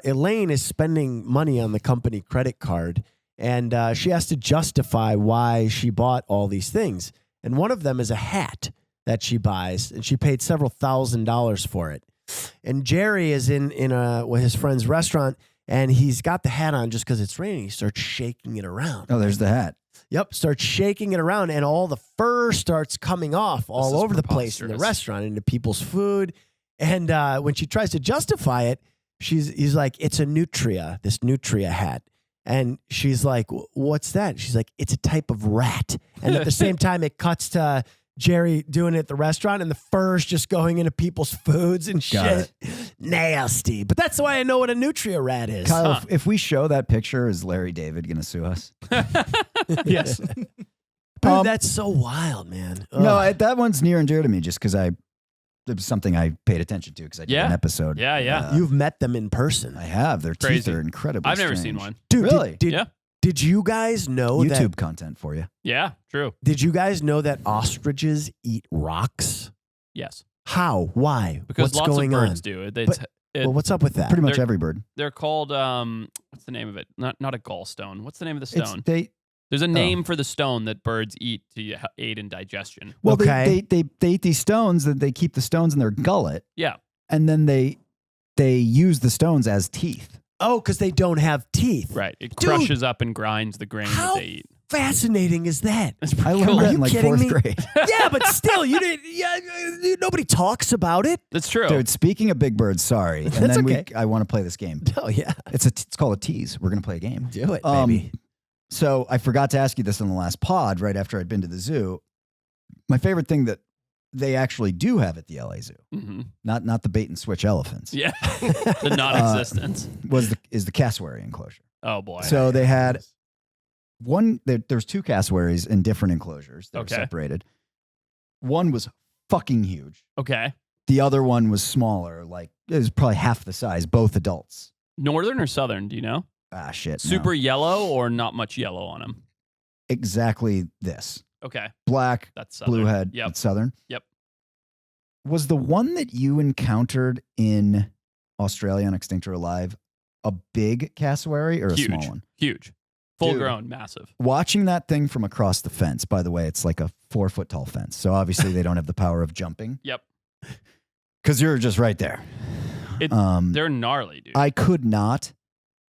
Elaine is spending money on the company credit card, and she has to justify why she bought all these things. And one of them is a hat that she buys, and she paid several $1,000s for it. And Jerry is in his friend's restaurant, and he's got the hat on just because it's raining. He starts shaking it around. Oh, there's the hat. Yep, starts shaking it around, and all the fur starts coming off all is over the place in the preposterous. restaurant, into people's food. And when she tries to justify it, he's like, "It's a Nutria, this Nutria hat." And she's like, "What's that?" She's like, "It's a type of rat." And at the same time, it cuts to Jerry doing it at the restaurant, and the fur's just going into people's foods and Got shit. Nasty. But that's why I know what a Nutria rat is. Kyle, if we show that picture, is Larry David going to sue us? Yes. Dude, Um, that's so wild, man. No, Ugh. that one's near and dear to me just because it was something I paid attention to because I did Yeah. an episode. Yeah, yeah. You've met them in person. I have. Their teeth Crazy. are incredibly I've never strange. seen one. Dude, Really? Yeah. Did you guys know YouTube that? content for you. Yeah, true. Did you guys know that ostriches eat rocks? Yes. How? Why? Because What's lots going of birds on? do it. Well, what's up with that? Pretty much They're- every bird. They're called, what's the name of it? Not a gallstone. What's the name of the It's, stone? they There's a name for the stone that birds eat to aid in digestion. well Okay. they eat these stones that they keep the stones in their gullet Yeah. and then they use the stones as teeth. Oh, because they don't have teeth. Right. It Dude, crushes up and grinds the grain how that they eat. fascinating is that? That's pretty I learned cool. that you in like kidding 4th me? grade. Yeah, but still, you didn't. Yeah, nobody talks about it. That's true. Dude, speaking of big birds, sorry. And That's then okay. I want to play this game. Oh yeah, It's called a tease. We're going to play a game. do it, Um, baby. So I forgot to ask you this on the last pod right after I'd been to the zoo. My favorite thing that they actually do have at the LA Zoo. Mm-hmm. Not the bait and switch elephants. Yeah, the non-existence. Is the cassowary enclosure. Oh boy. So they had there's 2 cassowaries in different enclosures. They were separated. One was fucking huge. Okay. The other one was smaller, like it was probably half the size, both adults. Northern or southern, do you know? Ah, shit. Super yellow or not much yellow on them? Exactly this. Okay. Black, That's southern. blue head, Yep. southern. Yep. Was the one that you encountered in Australia on Extinct or Alive a big cassowary or a Huge. small one? Huge. Full grown, massive. Watching that thing from across the fence, by the way, it's like a 4-foot tall fence. So obviously they don't have the power of jumping. Yep. Because you're just right there. They're gnarly, dude. I could not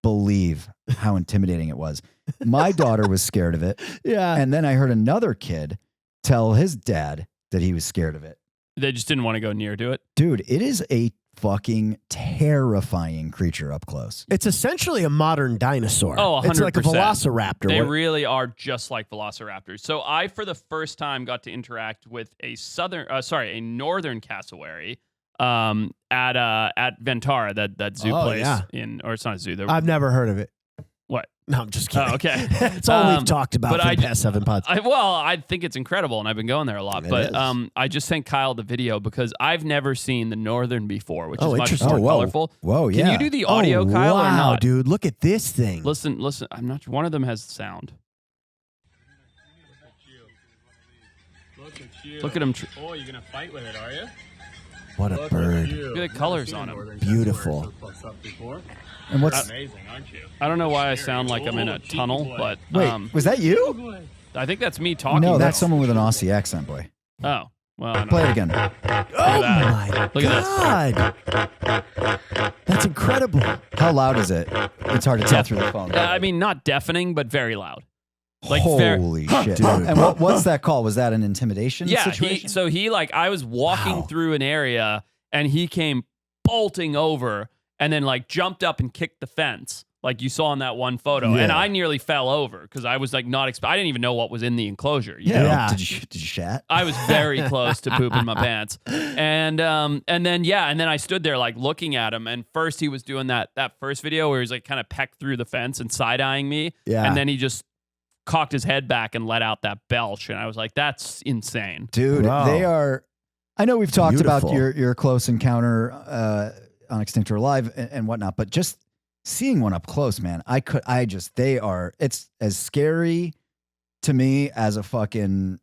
believe how intimidating it was. My daughter was scared of it. Yeah. And then I heard another kid tell his dad that he was scared of it. They just didn't want to go near to it. Dude, it is a fucking terrifying creature up close. It's essentially a modern dinosaur. Oh, 100%. It's like a velociraptor. They really are just like velociraptors. So I, for the first time, got to interact with a northern cassowary at Ventara, that zoo place or it's not a zoo. I've never heard of it. What? No, I'm just kidding. Oh, okay. It's all we've talked about for the past 7 pods. I think it's incredible, and I've been going there a lot. It But is. I just sent Kyle the video because I've never seen the northern before, which is much interesting. more whoa. colorful. Whoa, yeah. Can you do the audio, Kyle, wow, or not? dude, look at this thing. Listen. I'm not. One of them has sound. Look at him. Oh, you're gonna fight with it, are you? What a bird. Look at the colors on him. Beautiful. And what's Amazing, aren't you? I don't know why I sound like I'm in a tunnel, but wait? Was that you? I think that's me talking. No, though. that's someone with an Aussie accent, boy. Oh, well, I don't Play know. it again. Oh that. my Look at God. That's incredible. How loud is it? It's hard to tell through the phone. I mean, not deafening, but very loud. Like holy shit! Dude. And what's that called? Was that an intimidation Yeah, situation? I was walking through an area and he came bolting over and then like jumped up and kicked the fence like you saw in that one photo. Yeah. And I nearly fell over because I was like I didn't even know what was in the enclosure. You yeah. know? Yeah. Did you shat? I was very close to pooping my pants. And then I stood there like looking at him. And first he was doing that first video where he was like kind of pecked through the fence and side-eyeing me. Yeah. And then he just cocked his head back and let out that belch. And I was like, that's insane. Dude, Wow. they are. I know we've talked about Beautiful. your close encounter on Extinct or Alive and whatnot, but just seeing one up close, man, it's as scary to me as a fucking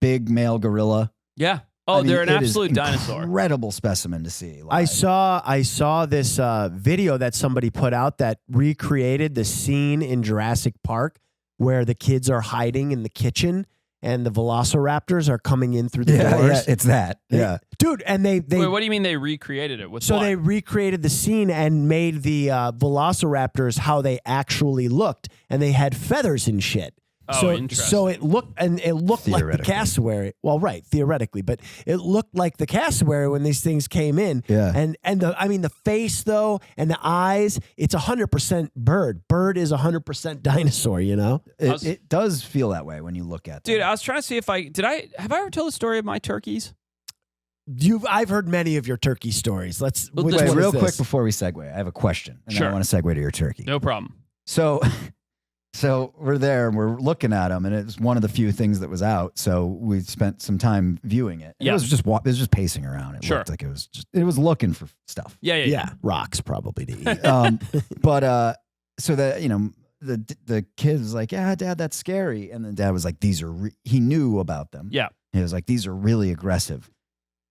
big male gorilla. Yeah. Oh, I mean, they're an it is absolute dinosaur. Incredible specimen to see. I live. saw this video that somebody put out that recreated the scene in Jurassic Park where the kids are hiding in the kitchen and the velociraptors are coming in through the doors. Yeah, it's that. Yeah. Dude, and they Wait, what do you mean they recreated it? With so what? they recreated the scene and made the velociraptors how they actually looked, and they had feathers and shit. Oh, interesting. So it looked like the cassowary. Well, right, theoretically, but it looked like the cassowary when these things came in. Yeah. And the face though and the eyes, it's 100% bird. Bird is 100% dinosaur. You know. It does feel that way when you look at them. Dude, I was trying to see if have I ever told the story of my turkeys? I've heard many of your turkey stories. Which Wait, one is real this? quick before we segue, I have a question. And Sure. I want to segue to your turkey. No problem. So we're there and we're looking at them, and it's one of the few things that was out. So we spent some time viewing it. And Yeah. It was just pacing around. It Sure. looked like it was looking for stuff. Yeah. Rocks probably to eat. But so that the kid was like, "Yeah, Dad, that's scary," and then Dad was like, "These are." He knew about them. Yeah. He was like, "These are really aggressive,"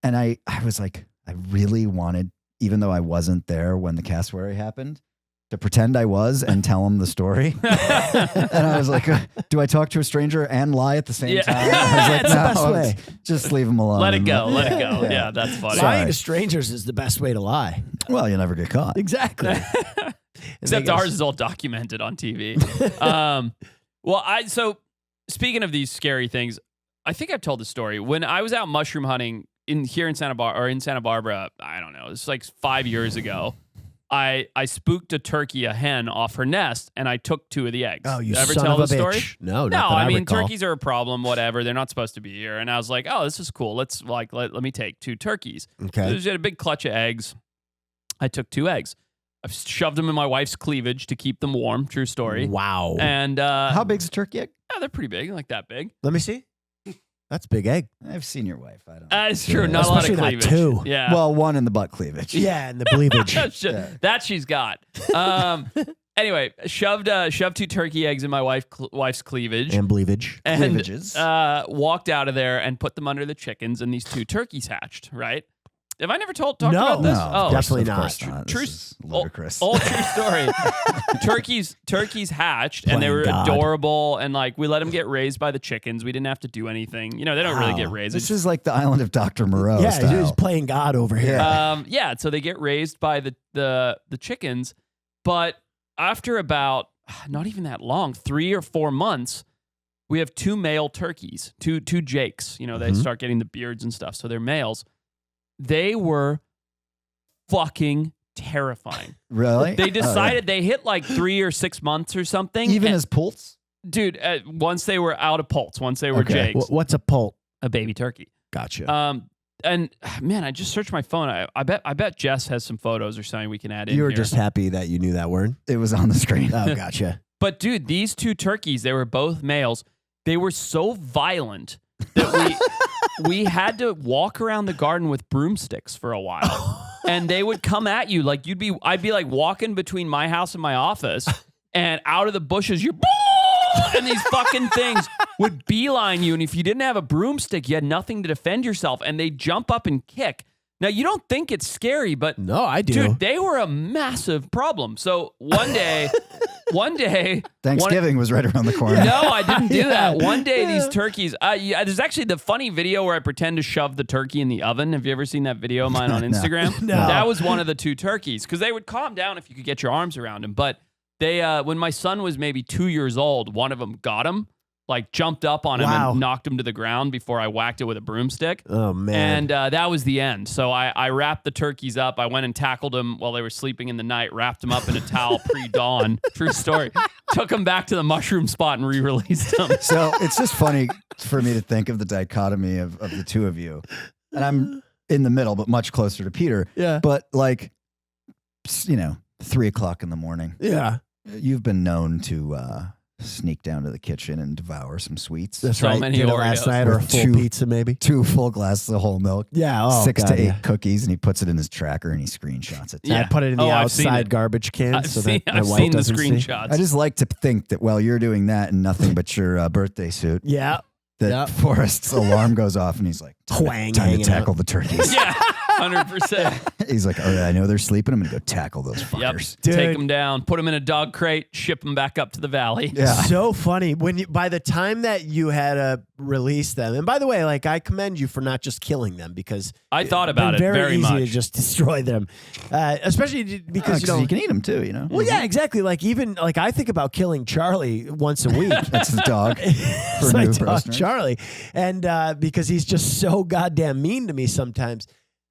and I was like, I really wanted, even though I wasn't there when the cassowary happened, to pretend I was and tell him the story. And I was like, do I talk to a stranger and lie at the same Yeah. time? I was like, It's the best way. Just leave him alone. Let it go. Let it go. Yeah. Yeah, that's funny. Sorry. Lying to strangers is the best way to lie. Well, you'll never get caught. Exactly. Except ours is all documented on TV. So speaking of these scary things, I think I've told the story. When I was out mushroom hunting in Santa Barbara, I don't know, it's like 5 years ago. I spooked a hen off her nest, and I took 2 of the eggs. Oh, you ever son tell of a the story? bitch. No, No, not that I mean, recall. turkeys are a problem, whatever. They're not supposed to be here. And I was like, oh, this is cool. Let's let me take 2 turkeys. Okay. So she had a big clutch of eggs. I took 2 eggs. I've shoved them in my wife's cleavage to keep them warm. True story. Wow. And How big's a turkey egg? yeah, they're pretty big, like that big. Let me see. That's a big egg. I've seen your wife. I don't know. It's true. Yeah. Not a lot of Especially not cleavage. 2. Yeah. Well, one in the butt cleavage. Yeah, and the cleavage. That she's got. Anyway, shoved 2 turkey eggs in my wife's cleavage. And cleavage. And Cleavages. walked out of there and put them under the chickens, and these 2 turkeys hatched, right? Have I never talked No. about this? No, Oh, definitely of not. course not. True- This is ludicrous. All true story. turkeys hatched, and they were Playing God. adorable, and like we let them get raised by the chickens. We didn't have to do anything. You know, they don't really get Wow. raised. This is like the island of Dr. Moreau Yeah, style. he's playing God over here. Yeah, so they get raised by the chickens, but after about not even that long, 3 or 4 months, we have 2 male turkeys, two Jakes. You know, they start getting the beards and stuff, so they're males. They were fucking terrifying. Really? They decided they hit like 3 or 6 months or something. Even and- as poults? dude, once they were out of poults, once they were Okay. Jakes, What's a poult? a baby turkey. Gotcha. And man, I just searched my phone. I bet Jess has some photos or something we can add in You were here. just happy that you knew that word? It was on the screen. Oh, gotcha. But dude, these 2 turkeys, they were both males. They were so violent that we had to walk around the garden with broomsticks for a while. And they would come at you like I'd be like walking between my house and my office, and out of the bushes and these fucking things would beeline you, and if you didn't have a broomstick, you had nothing to defend yourself, and they jump up and kick. Now, you don't think it's scary, but No, I do. dude, they were a massive problem. So one day, Thanksgiving was right around the corner. no, I didn't do Yeah. that. One day, these turkeys. There's actually the funny video where I pretend to shove the turkey in the oven. Have you ever seen that video of mine on Instagram? No. That was one of the 2 turkeys because they would calm down if you could get your arms around them. But they, when my son was maybe 2 years old, one of them got him, like jumped up on him Wow. and knocked him to the ground before I whacked it with a broomstick. Oh, man. And that was the end. So I wrapped the turkeys up. I went and tackled them while they were sleeping in the night, wrapped them up in a towel pre-dawn. True story. Took them back to the mushroom spot and re-released them. So it's just funny for me to think of the dichotomy of the 2 of you. And I'm in the middle, but much closer to Peter. Yeah. But like, 3 o'clock in the morning, Yeah. you've been known to sneak down to the kitchen and devour some sweets. That's So right. many Did it last Oreos. night or a With full 2 pizza, maybe? 2 full glasses of whole milk. Yeah. Oh, 6 God, to 8 yeah. cookies, and he puts it in his tracker and he screenshots it. Yeah. I put it in the Oh, I've seen outside it. garbage can I've so seen, that my I've wife seen the doesn't see. screenshots. I just like to think that while you're doing that and nothing but your birthday suit, Yeah. that Yep. Forrest's alarm goes off and he's like, Twang time to hanging tackle out. the turkeys. Yeah, 100%. He's like, oh, I know they're sleeping. I'm going to go tackle those Yep. fuckers. Dude. Take them down, put them in a dog crate, ship them back up to the valley. Yeah. So funny when by the time that you had to release them, and by the way, like I commend you for not just killing them because I thought it's been about it very easy much. to just destroy them, especially because you know. you can eat them too, you know? Well, yeah, exactly. Like even like I think about killing Charlie once a week. That's his dog. It's For my new dog listeners. Charlie, and because he's just so goddamn mean to me sometimes.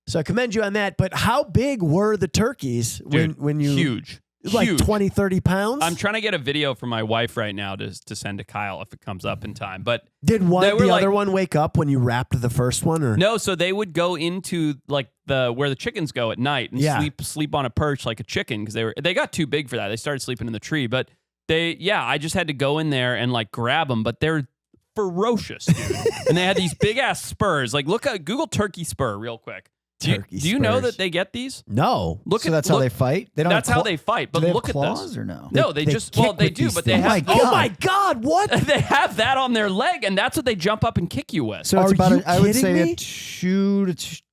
So I commend you on that. But how big were the turkeys Dude, when you huge. like Huge. 20, 30 pounds? I'm trying to get a video from my wife right now to send to Kyle if it comes up in time. But Did they the were like- other one wake up when you wrapped the first one, or no, so they would go into like where the chickens go at night and Yeah. sleep on a perch like a chicken because they got too big for that. They started sleeping in the tree, but I just had to go in there and like grab them, but they're ferocious, dude. And they had these big ass spurs. Like look at Google turkey spur real quick. Do you know spurs. that they get these? No. So that's how they fight? They don't That's have how they fight. But Do they have look at claws this. or no? No, they They just kick they with do, these but they things. have Oh my God! What? they have that on their leg, and that's what they jump up and kick you with. So it's Are about, you I would kidding say, me?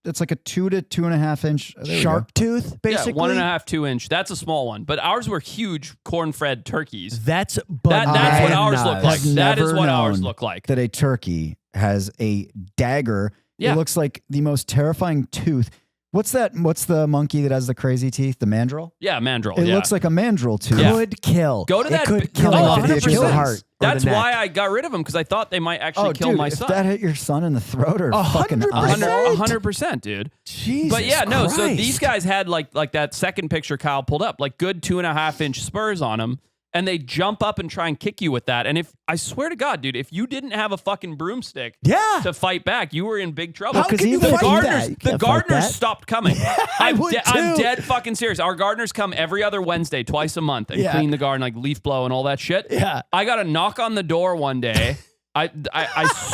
it's like a 2 to 2.5 inch. There we go. Shark tooth, basically. Yeah, 1.5, 2 inch. That's a small one, but ours were huge corn-fed turkeys. That's That's what bananas. ours look like. I've That is never what ours known look like. That a turkey has a dagger. Yeah. It looks like the most terrifying tooth What's that? What's the monkey that has the crazy teeth? The mandrill? Yeah, mandrill. It yeah. looks like a mandrill tooth. Yeah. Could kill. Go to It that. could kill oh, him if it hit your 100%. heart. or That's the neck. why I got rid of them because I thought they might actually kill dude, my if son. that hit your son in the throat or fucking 100%. eyeball. 100%, dude. Jesus But yeah, no. So Christ. these guys had like that second picture Kyle pulled up, like good 2.5-inch spurs on them, and they jump up and try and kick you with that. And if I swear to God, dude, if you didn't have a fucking broomstick Yeah. to fight back, you were in big trouble. How can you the fight gardeners, that? You the can't fight gardeners that. stopped coming. I would I'm too. dead fucking serious. Our gardeners come every other Wednesday, twice a month, and Yeah. clean the garden, like leaf blow and all that shit. Yeah. I got a knock on the door one day. I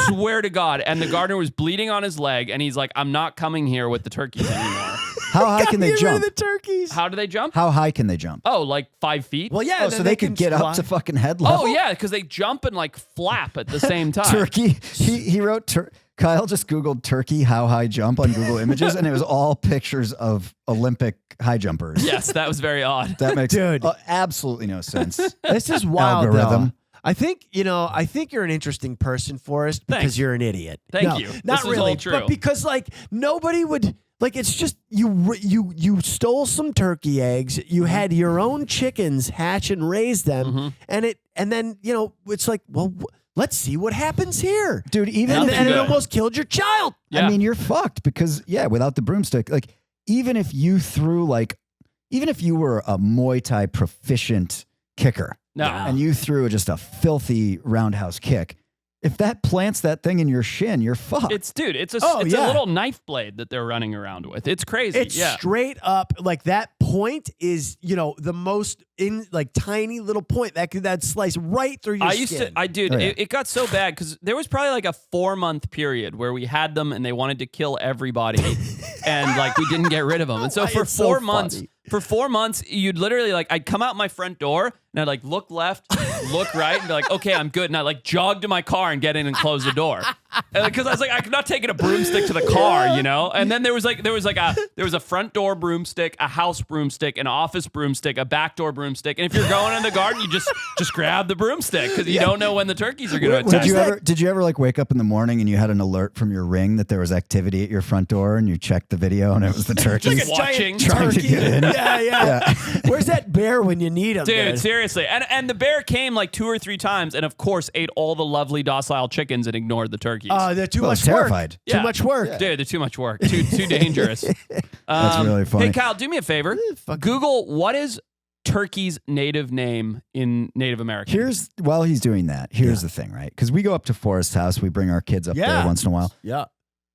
swear to God, and the gardener was bleeding on his leg, and he's like, "I'm not coming here with the turkeys anymore." How high can they Get rid of jump? the turkeys. How do they jump? How high can they jump? Oh, like 5 feet. Well, yeah. Oh, then so they could can get up fly. to fucking head level? Oh yeah, because they jump and like flap at the same time. Turkey. He wrote, Kyle just Googled turkey how high jump on Google Images, and it was all pictures of Olympic high jumpers. Yes, that was very odd. That makes Dude. absolutely no sense. This is wild, Algorithm. though. I think you're an interesting person, Forrest, because Thanks. you're an idiot. Thank No, you. Not This is really, all true. but because like nobody would like. It's just you stole some turkey eggs. You had your own chickens hatch and raise them, and then it's like, well, let's see what happens here, Dude, even And, if and it good. almost killed your child. Yeah. I mean, you're fucked because, without the broomstick, like, even if you were a Muay Thai proficient kicker No. and you threw just a filthy roundhouse kick, if that plants that thing in your shin, you're fucked. It's a Oh, yeah. little knife blade that they're running around with. It's crazy. It's yeah. straight up like that point is the most in like tiny little point that slice right through your skin. Oh, yeah. It got so bad because there was probably like a 4-month period where we had them and they wanted to kill everybody and like we didn't get rid of them. And so for It's so 4 months, funny. for 4 months, you'd literally like, I'd come out my front door and I'd like look left, look right and be like, okay, I'm good. And I like jog to my car and get in and close the door. Because I was like, I'm not taking a broomstick to the car, And then there was a front door broomstick, a house broomstick, an office broomstick, a back door broomstick. And if you're going in the garden, you just grab the broomstick because you don't know when the turkeys are going to attack. Did you ever like wake up in the morning and you had an alert from your Ring that there was activity at your front door and you checked the video and it was the turkeys? Like watching. Trying to get in. Yeah. Where's that bear when you need him, Dude, seriously. And the bear came like 2 or 3 times and of course ate all the lovely docile chickens and ignored the turkeys. They're too Well, I much was terrified. work. Yeah. Too much work. Dude, they're too much work. Too dangerous. That's really funny. Hey, Kyle, do me a favor. Google what is turkey's native name in Native American. While he's doing that, here's the thing, right? Because we go up to Forrest's house, we bring our kids up there once in a while. Yeah.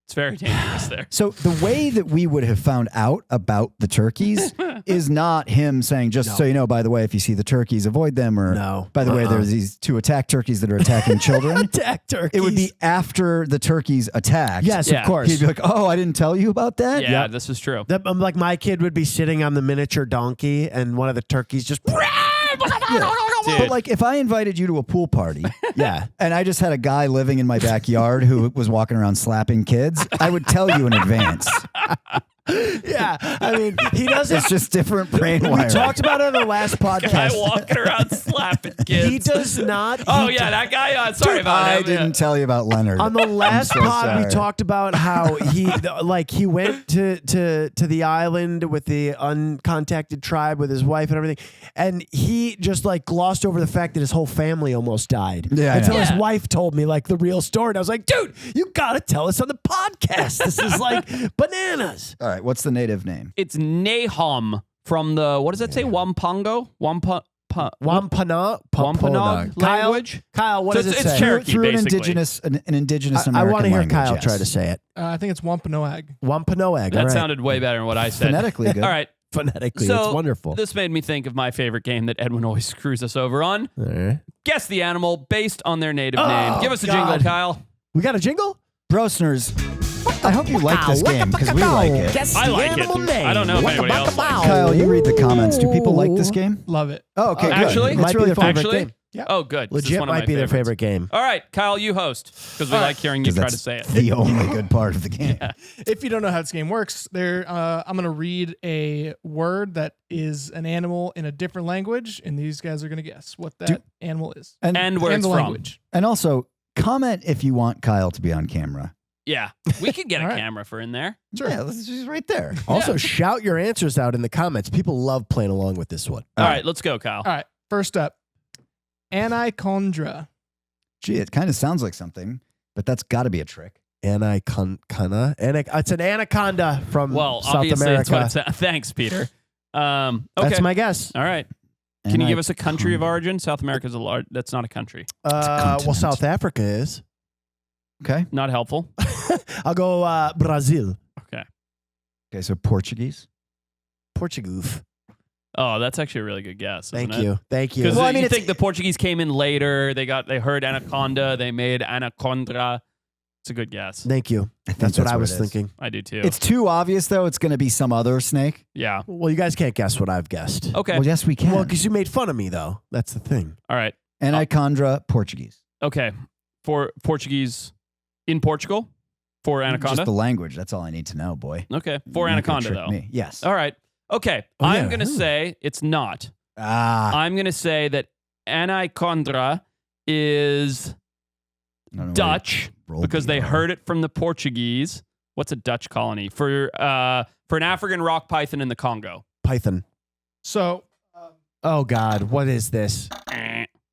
It's very dangerous there. So the way that we would have found out about the turkeys is not him saying, just so you know, by the way, if you see the turkeys, avoid them. Or, No. by the way, there's these 2 attack turkeys that are attacking children. Attack turkeys. It would be after the turkeys attacked. Yes, Yeah. of course. He'd be like, oh, I didn't tell you about that? Yeah, this is true. Like my kid would be sitting on the miniature donkey and one of the turkeys just But like if I invited you to a pool party, and I just had a guy living in my backyard who was walking around slapping kids, I would tell you in advance. Yeah. I mean, he doesn't. It's just different brain We wiring. talked about it on the last Guy podcast. walking around slapping kids. He does not. Oh he yeah, that guy. Sorry about I him. didn't tell you about Leonard. On the last so pod, we sorry. talked about how he went to the island with the uncontacted tribe with his wife and everything, and he just like glossed over the fact that his whole family almost died. Yeah, I until know. his Yeah. wife told me like the real story. And I was like, dude, you gotta tell us on the podcast. This is like bananas. All right, what's the native name? It's Nahum from the what does that say? Wampongo? Wampanoag Wampanoag language? Kyle, what So does it it's say? Cherokee. Through an basically. indigenous I American want to hear language, Kyle yes. try to say it. I think it's Wampanoag. Wampanoag. That all right. sounded way better than what I said. Phonetically good. All right. Phonetically, So it's wonderful. this made me think of my favorite game that Edwin always screws us over on. All right. Guess the animal based on their native Oh, name. Give us a God. jingle, Kyle. We got a jingle? Brosners, I hope you like this game because we like it. Guess I the like it. animal name. I don't know if anybody else likes it. Kyle, you read the comments. Do people like this game? Love it. Oh, okay, good. Actually? It's Might be really their fun. favorite Actually? game. Yeah. Oh, good. This is Legit one of might my be their favorites. favorite game. All right, Kyle, you host because we like hearing you 'Cause try to that's say it. the only good part of the game. If you don't know how this game works, I'm going to read a word that is an animal in a different language, and these guys are going to guess what that animal is. And where and it's the from. language. And also, comment if you want Kyle to be on camera. Yeah, we could get a All right. camera for in there. Sure. Yeah, she's right there. Also, shout your answers out in the comments. People love playing along with this one. All right, let's go, Kyle. All right. First up, anaconda. Gee, it kind of sounds like something, but that's got to be a trick. Anaconda. It's an anaconda from Well, South obviously, America. it's what it's. Thanks, Peter. Okay. That's my guess. All right. Can you give us a country of origin? South America's a large. That's not a country. Well, continent. South Africa is. Okay. Not helpful. I'll go Brazil. Okay. Okay, so Portuguese. Portuguese. Oh, that's actually a really good guess. Thank isn't you. Thank you. Because Well, I mean, you it's- think the Portuguese came in later. They heard anaconda. They made anaconda. It's a good guess. Thank you. I think That's what I it was is. thinking. I do too. It's too obvious, though. It's going to be some other snake. Yeah. Well, you guys can't guess what I've guessed. Okay. Well, yes, we can. Well, because you made fun of me, though. That's the thing. All right. Anaconda, Portuguese. Okay. For Portuguese in Portugal. For anaconda. Just the language. That's all I need to know, boy. Okay. For You're not gonna anaconda trick though. me. Yes. All right. Okay. Oh, I'm yeah. gonna Ooh. say it's not. I'm going to say that anaconda is Dutch because they heard it from the Portuguese. What's a Dutch colony for an African rock python in the Congo? Python. So, Oh, God. What is this?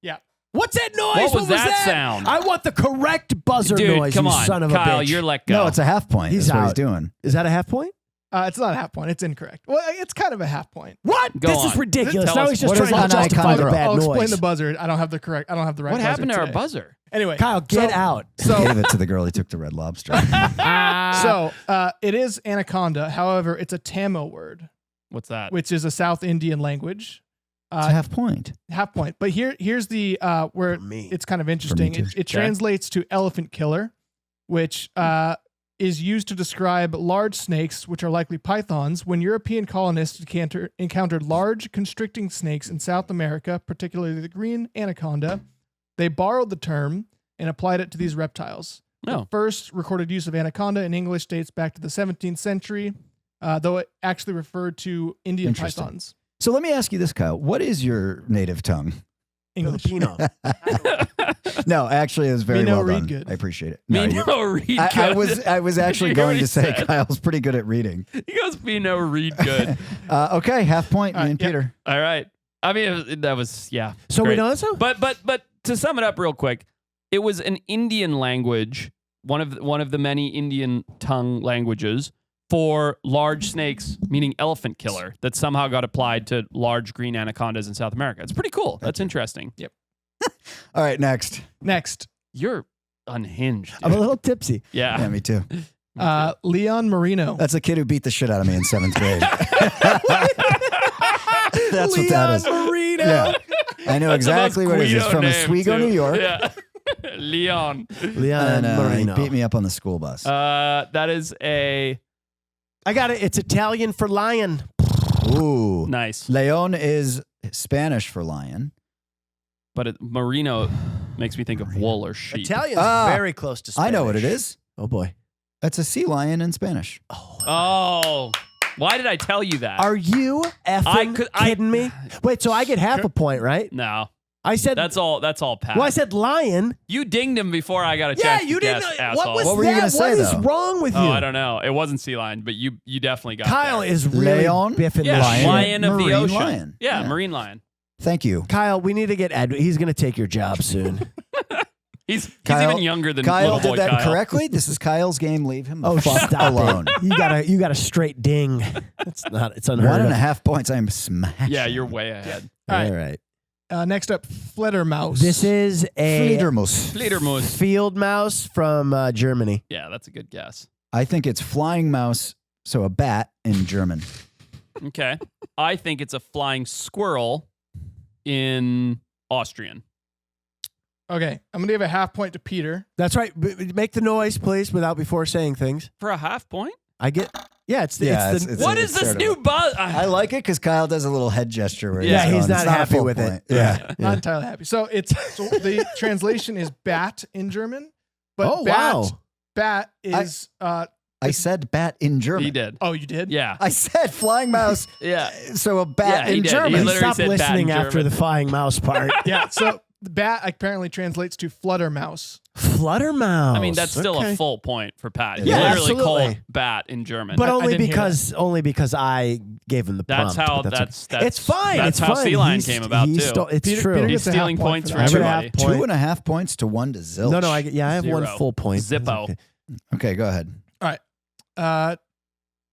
yeah. What's that noise? What was that sound? I want the correct buzzer Dude, noise, come you on, son of Kyle, a bitch. you're let go. No, it's a half point. He's That's what he's out. doing. Is that a half point? It's not a half point. It's incorrect. Well, it's kind of a half point. What? Go this on. is ridiculous. Tell Now us, he's just what trying is to justify the anaconda? bad I'll explain noise. the buzzer. I don't have the right What buzzer happened to our today. buzzer? Anyway, Kyle, get so- out. So, Gave it to the girl who took the Red Lobster. it is anaconda. However, it's a Tamil word, What's that? which is a South Indian language. It's a half point. Half point. But here's the where For me. it's kind of interesting. too. It translates to elephant killer, which is used to describe large snakes, which are likely pythons. When European colonists encountered large constricting snakes in South America, particularly the green anaconda, they borrowed the term and applied it to these reptiles. No. The first recorded use of anaconda in English dates back to the 17th century, though it actually referred to Indian Interesting. pythons. So let me ask you this, Kyle. What is your native tongue? English. Filipino. No, actually, it was very Me no well read done. good. I appreciate it. Me you- no read I good. I was actually Did you hear going what to he say said? Kyle's pretty good at reading. He goes, me no read good. Okay, half point, All me right, and yep. Peter. All right. I mean, that was, yeah. So great. we know so? But to sum it up real quick, it was an Indian language, one of the many Indian tongue languages for large snakes, meaning elephant killer, that somehow got applied to large green anacondas in South America. It's pretty cool. That's interesting. Yep. All right, next. Next, You're unhinged. I'm a Dude. little tipsy. Yeah. Yeah, me too. Leon Marino. That's a kid who beat the shit out of me in 7th grade. That's what that is. Marino. Yeah. I know That's the exactly most what it is. It's Guido from name, Oswego, too. New York. Yeah. Leon. Leon And Marino. he beat me up on the school bus. That is a I got it. It's Italian for lion. Ooh. nice, Leon is Spanish for lion. but merino makes me think of wool or sheep. Italian's Ah, very close to Spanish. I know what it is. Oh, boy. That's a sea lion in Spanish. Oh, why did I tell you that? Are you effing kidding me? Wait, so I get half a point, right? No, I said that's all. That's all, Pat. Well, I said lion. You dinged him before I got a Yeah, chance you to guess, didn't. asshole. What was What were you that? gonna say, What is though? wrong with you? Oh, I don't know. It wasn't sea lion, but you definitely got Kyle there. is really Leon? biffing yeah, lion. lion of the Marine ocean. lion. Yeah, Yeah. marine lion. Thank you. Kyle, we need to get Ed. He's going to take your job soon. He's Kyle- even younger than Kyle little boy did that Kyle. correctly. This is Kyle's game. Leave him Oh, the fuck stop alone. it. You got a straight ding. It's not. It's unheard 1.5 of. points. I'm smashing. Yeah, you're way ahead. All right. Next up, Fledermaus. This is a Fledermaus. Fledermaus. field mouse from Germany. Yeah, that's a good guess. I think it's flying mouse, so a bat in German. Okay. I think it's a flying squirrel in Austrian. Okay, I'm gonna give a half point to Peter. That's right. Make the noise, please, without before saying things. For a half point? I get. Yeah, it's the. Yeah, it's the it's- What is this sort of- new buzz? I like it because Kyle does a little head gesture. Where Yeah, he's he's going, not "It's a happy full with it." point." Yeah. Not entirely happy. So the translation is bat in German, but Oh, wow. bat is I said bat in German. He did. oh, you did? Yeah. I said flying mouse, Yeah. so a bat Yeah, he in did. He German. literally Stop said bat in listening after German. the flying mouse part. Yeah. So the bat apparently translates to fluttermouse. Fluttermouse. I mean, that's still Okay. a full point for Pat. Yeah, You literally absolutely. call bat in German. But I only didn't hear because I gave him the that's prompt. how but that's it's fine. That's it's how fine. Sea Lion He's- came about he too. stole- it's Peter- true. Peter He's gets a half stealing point points for from that. Every everybody. half point. 2.5 points to 1 to zilch. No, I have one 0. full point. Zippo. Okay. Okay, go ahead.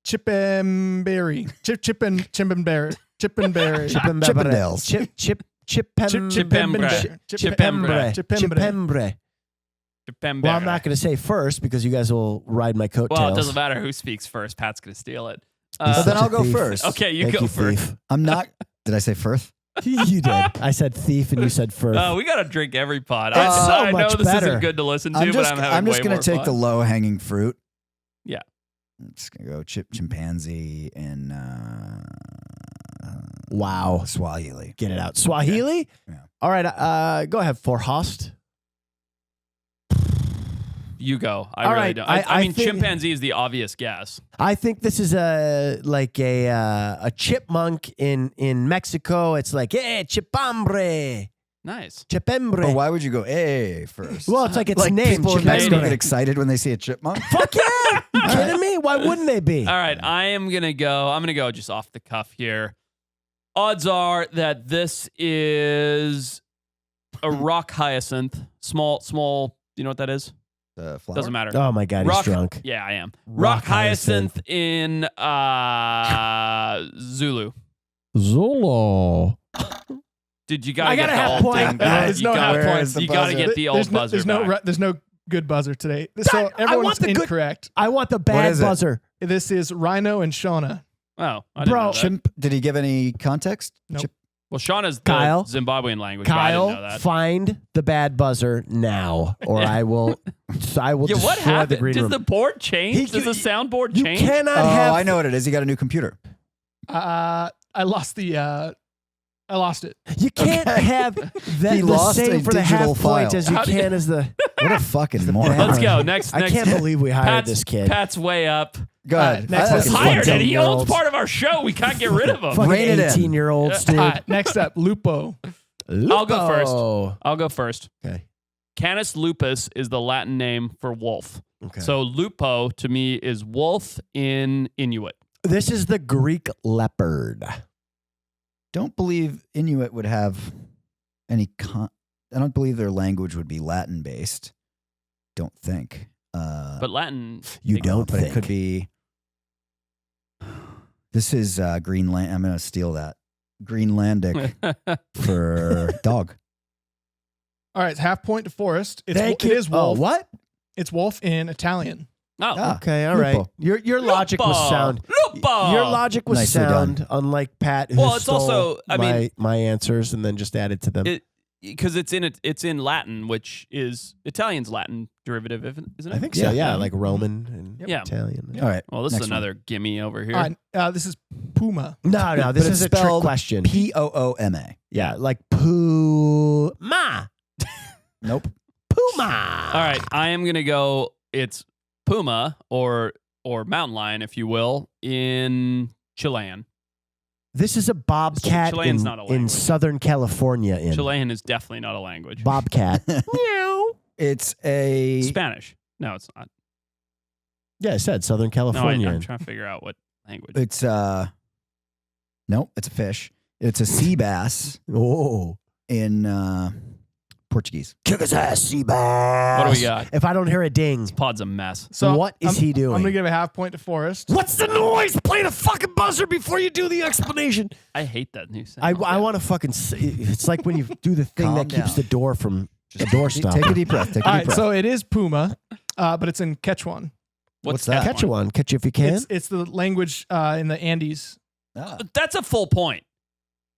Chippenberry. Chippenberry. Chippenberry. Chippendales. Chipembre. Chipembre. Chipembre. Well, I'm not going to say first because you guys will ride my coattails. Well, it doesn't matter who speaks first. Pat's going to steal it. Well, then such I'll a go thief. first. Okay, you Thank go first. thief. I'm not. Did I say first? You did. I said thief and you said first. Oh, we got to drink every pod. It's so I know much this better. isn't good to listen to, I'm just, but I'm having way gonna more take fun. the low hanging fruit. Yeah. I'm just gonna go chimpanzee and Wow. Swahili. Get it out. Swahili? Yeah. All right. Go ahead, Forrest. You go. I All really right, don't. I I mean, think- chimpanzee is the obvious guess. I think this is a chipmunk in Mexico. It's like, hey, chipambre. Nice. Chipembre. But why would you go first? Well, it's like it's like named people in Mexico Chipembre. get excited when they see a chipmunk. Fuck yeah! You kidding me? Why wouldn't they be? All right, I'm gonna go just off the cuff here. Odds are that this is a rock hyacinth, small. You know what that is? Flower? Doesn't matter. Oh my God, he's rock, drunk. Yeah, I am. Rock Rock hyacinth in Zulu. Zulu. Dude, you gotta I get got a the half old point. thing back. There's You no gotta- half points. You gotta get the old buzzer back. There's no good buzzer today. So I everyone's want the good- incorrect. I want the bad is it? buzzer. This is Rhino and Shauna. Oh, I didn't Bro, know that. Chimp? Did he give any context? Nope. Well, Shauna's the Kyle? Zimbabwean language. but I didn't know Kyle, that. find the bad buzzer now, or I will. I will Yeah, what destroy the happened? green Does room. the board change? He- Does the soundboard you change? cannot Oh, have. I know what it is. He got a new computer. I lost it. You can't have that He the lost same a for the digital half point file. as you How do you- can as the. What a fucking moron. Let's go. Next. I can't believe we hired Pat's, this kid. Pat's way up. Go ahead. next That's up. fucking Hired it. He 17-year-olds. owns part of our show. We can't get rid of him. Fucking Rein it in. 18-year-olds, dude. All right, next up, Lupo. I'll go first. Lupo. I'll go first. Okay. Canis lupus is the Latin name for wolf. Okay. So lupo to me is wolf in Inuit. This is the Greek leopard. Don't believe Inuit would have any. I don't believe their language would be Latin based. Don't think. But Latin. You they- don't but think. it could be. This is Greenland. I'm going to steal that. Greenlandic for dog. All right, it's half point to Forrest. It Thank you. is wolf. Oh, what? It's wolf in Italian. Oh. Ah, Okay, all right. Lupo. Your logic was Lupo. sound. Lupo. Your logic was Nicely sound, done. unlike Pat, who Well, it's stole also- I mean- my answers and then just added to them. Because it's in Latin, which is Italian's Latin derivative, isn't it? I think so. Yeah. Yeah, like Roman and Yeah. Italian. All right. Well, this Next is one. another gimme over here. All right, this is Puma. No, this But is it's a trick spelled question. Pooma. Yeah, like Puma. Nope. Puma. All right, I am gonna go. It's puma or mountain lion, if you will, in Chilean. This is a bobcat Chilean's not a in language. Southern California. Chilean is definitely not a language. Bobcat. Meow. It's a. Spanish. No, it's not. Yeah, I said Southern No, California. I'm trying to figure out what language. It's Nope. It's a fish. It's a sea bass Oh. in Portuguese. Kick his ass, sea bass. What do we got? If I don't hear a ding, Pod's a mess. So what is he doing? I'm gonna give a half point to Forrest. What's the noise? Play the fucking buzzer before you do the explanation. I hate that new sound. I want to fucking. It's like when you do the thing Calm that keeps down. the door from the door stopper. Take a deep breath. Take a All deep right, breath. so it is Puma, but it's in Quechuan. What's that? Catch you one. Catch you if you can. It's the language in the Andes. Ah. That's a full point.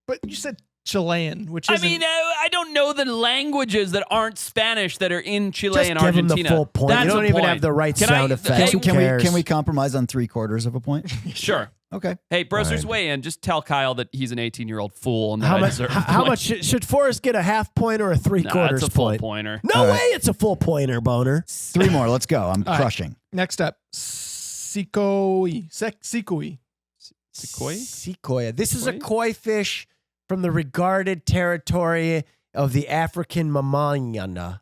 But you said Chilean, which I isn't. mean, I don't know the languages that aren't Spanish that are in Chile Just and give him Argentina. the full point. That's You don't a even point. have the right Can sound I- effects. Hey, Who cares? Can we compromise on 3/4 of a point? Sure. Okay. Hey, Brosers, Fine. weigh in. Just tell Kyle that he's an 18-year-old fool and that How I much? deserve How the point. much should Forrest get? A half point or a three Nah, quarters it's a full point? pointer. No All way! right. It's a full pointer, boner. 3 more. Let's go. I'm All right. crushing. Next up, Sikoi. Sikoi. Sequoia? Sequoia. This is a Sequoia? koi fish from the regarded territory of the African mammalia.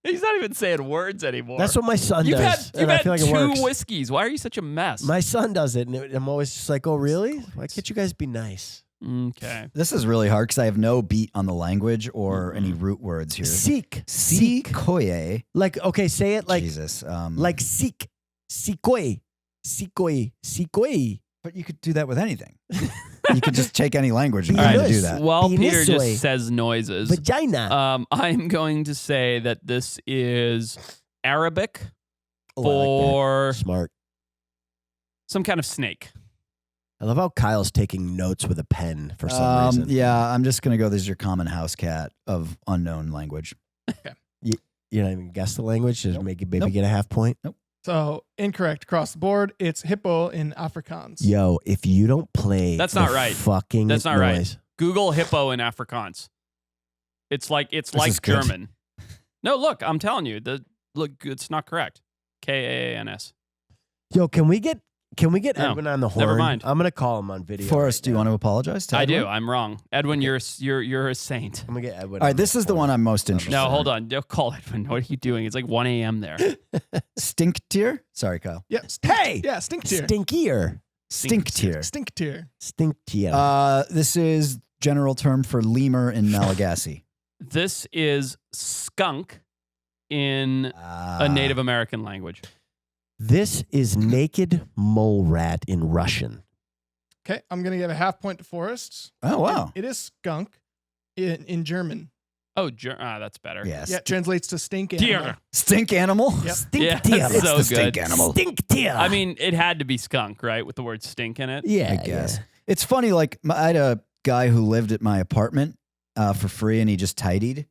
He's not even saying words anymore. That's what my son You've does. had and I feel like it two works. whiskeys. Why are you such a mess? My son does it, and I'm always just like, oh, really? Why can't you guys be nice? Okay. This is really hard because I have no beat on the language or any root words here. Seek. Sikoye. Like, okay, say it like Jesus. like seek. Sikoi. Sikoi. Sikoi. But you could do that with anything. You could just take any language and All kind right. of do that. Well, Peter Penisoi. just says noises. Vagina. I'm going to say that this is Arabic Oh, I like for that. Smart. some kind of snake. I love how Kyle's taking notes with a pen for some reason. Yeah, I'm just going to go, this is your common house cat of unknown language. You don't even guess the language? Just make it maybe Nope. get a half point? So incorrect across the board. It's hippo in Afrikaans. Yo, if you don't play That's the not right. fucking That's not noise. right. Google hippo in Afrikaans. It's like is good. German. No, look, I'm telling you, look, it's not correct. K-A-A-N-S. Yo, can we get No, Edwin on the horn? never mind. I'm gonna call him on video. Forrest, right do you now. want to apologize to I Edwin? do. I'm wrong. Edwin, you're a saint. I'm gonna get Edwin. All right, on this is the horn. one I'm most interested No, in. hold on. Don't call Edwin. What are you doing? It's like 1 a.m. there. Stink tier? Sorry, Kyle. Yeah. Hey! Yeah. Stink tier. Stinkier. Stink tier. Stink tier. Stinkier. This is general term for lemur in Malagasy. This is skunk in a Native American language. This is naked mole rat in Russian. Okay. I'm going to give a half point to Forrest. Oh, wow. It is skunk in German. Oh, that's better. Yes. Yeah. It translates to stink animal. Deer. Stink animal? Yep. Yeah, Stinktier. that's It's so the good. stink animal. Stinktier. I mean, it had to be skunk, right? With the word stink in it. yeah, I guess. yeah. It's funny, like, I had a guy who lived at my apartment for free, and he just tidied.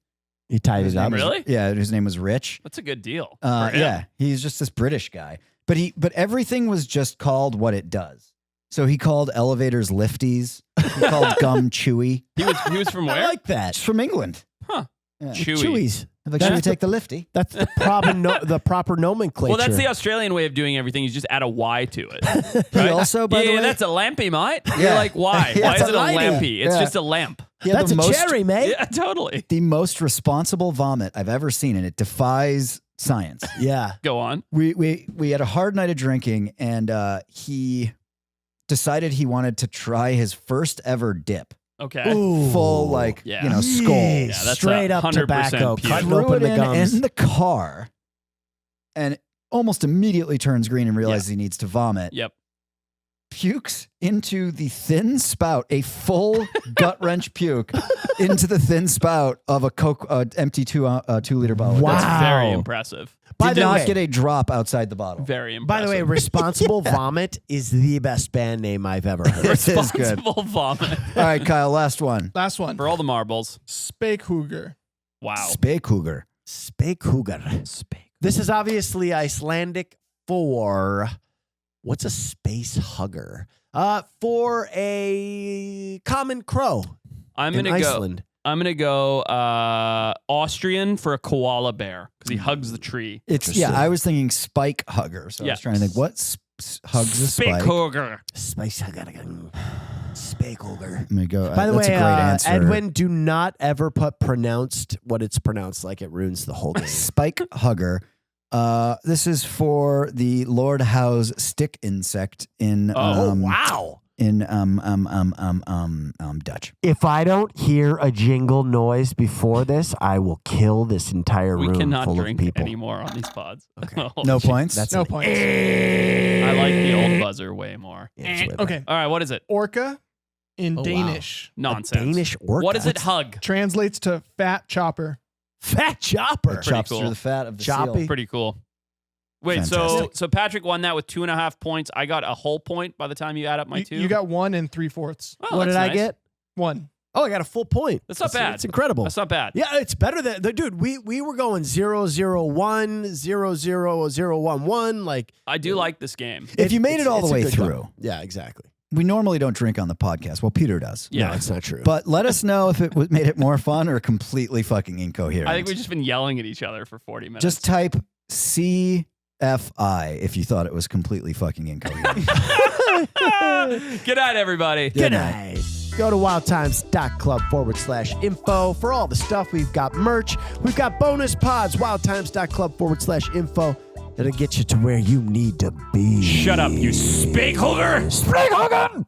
He tied His it up. name was- Really? Yeah, his name was Rich. That's a good deal. for him. Yeah, he's just this British guy. But everything was just called what it does. So he called elevators lifties. He called gum chewy. He was from I where? like that. It's from England. Huh. Yeah. Chewy. Chewies. I'm like, should we take the lifty? That's the proper nomenclature. Well, that's the Australian way of doing everything. You just add a Y to it. He Right? also, by the Yeah, way, that's a lampy, mate. You're Yeah. like, why? Yeah, Why it's is it a a lighty. lampy? It's Yeah. just a lamp. he had That's the a most, cherry, mate. Yeah, totally. the most responsible vomit I've ever seen, and it defies science. Yeah. Go on. We had a hard night of drinking, and he decided he wanted to try his first ever dip. Okay. Ooh. Full, like, Yeah. you know, skull. Yee, Yeah, that's straight a up 100% tobacco. puke. Cutting Threw open it the gums. in the car, and almost immediately turns green and realizes he needs to vomit. Yep. Pukes into the thin spout, a full gut wrench puke into the thin spout of a Coke empty 2-liter bottle. Wow. That's very impressive. By Did the not way- get a drop outside the bottle. Very impressive. By the way, Responsible Vomit is the best band name I've ever heard. This is good. responsible vomit All right, Kyle, last one. Last one. for all the marbles. Speekhuger. Wow. Speekhuger. Speekhuger. This is obviously Icelandic for what's a space hugger? For a common crow I'm in gonna go. Iceland. I'm gonna go Austrian for a koala bear because he hugs the tree. Interesting. I was thinking spike hugger. So I Yeah. was trying to think what hugs a spike. Speekhuger. Space hugger. Speekhuger. I'm gonna go. By the that's way, a great answer. Edwin, do not ever put pronounced what it's pronounced like. It ruins the whole game. Spike hugger. This is for the Lord Howe's stick insect in wow. in Dutch. If I don't hear a jingle noise before this, I will kill this entire We room cannot full drink of people. anymore on these pods. Okay. No points. That's No it. points. I like the old buzzer way more. Yeah, it's way better. Okay. All right, what is it? Orca in Oh, wow. Danish Nonsense. Danish orca. What does it hug? translates to fat chopper. Fat chopper. Pretty chops cool. through the fat of the Choppy. seal. Pretty cool. Wait, Fantastic. so Patrick won that with 2.5 points. I got a whole point by the time you add up my You, two. you got 1 3/4. Oh, What that's did I nice. get? 1. Oh, I got a full point. That's not bad. It's incredible. That's not bad. Yeah, it's better than dude. We were going 0-0-1, 0-0-0-1-1. Like I do like this game. If you made it all the it's a way good through, game. Yeah, exactly. we normally don't drink on the podcast. Well, Peter does. Yeah. No, it's not true. But let us know if it made it more fun or completely fucking incoherent. I think we've just been yelling at each other for 40 minutes. Just type CFI if you thought it was completely fucking incoherent. Good night, everybody. Good night. Go to wildtimes.club/info for all the stuff. We've got merch. We've got bonus pods. Wildtimes.club/info. That'll get you to where you need to be. Shut up, you spake hugger! Spring Hogan!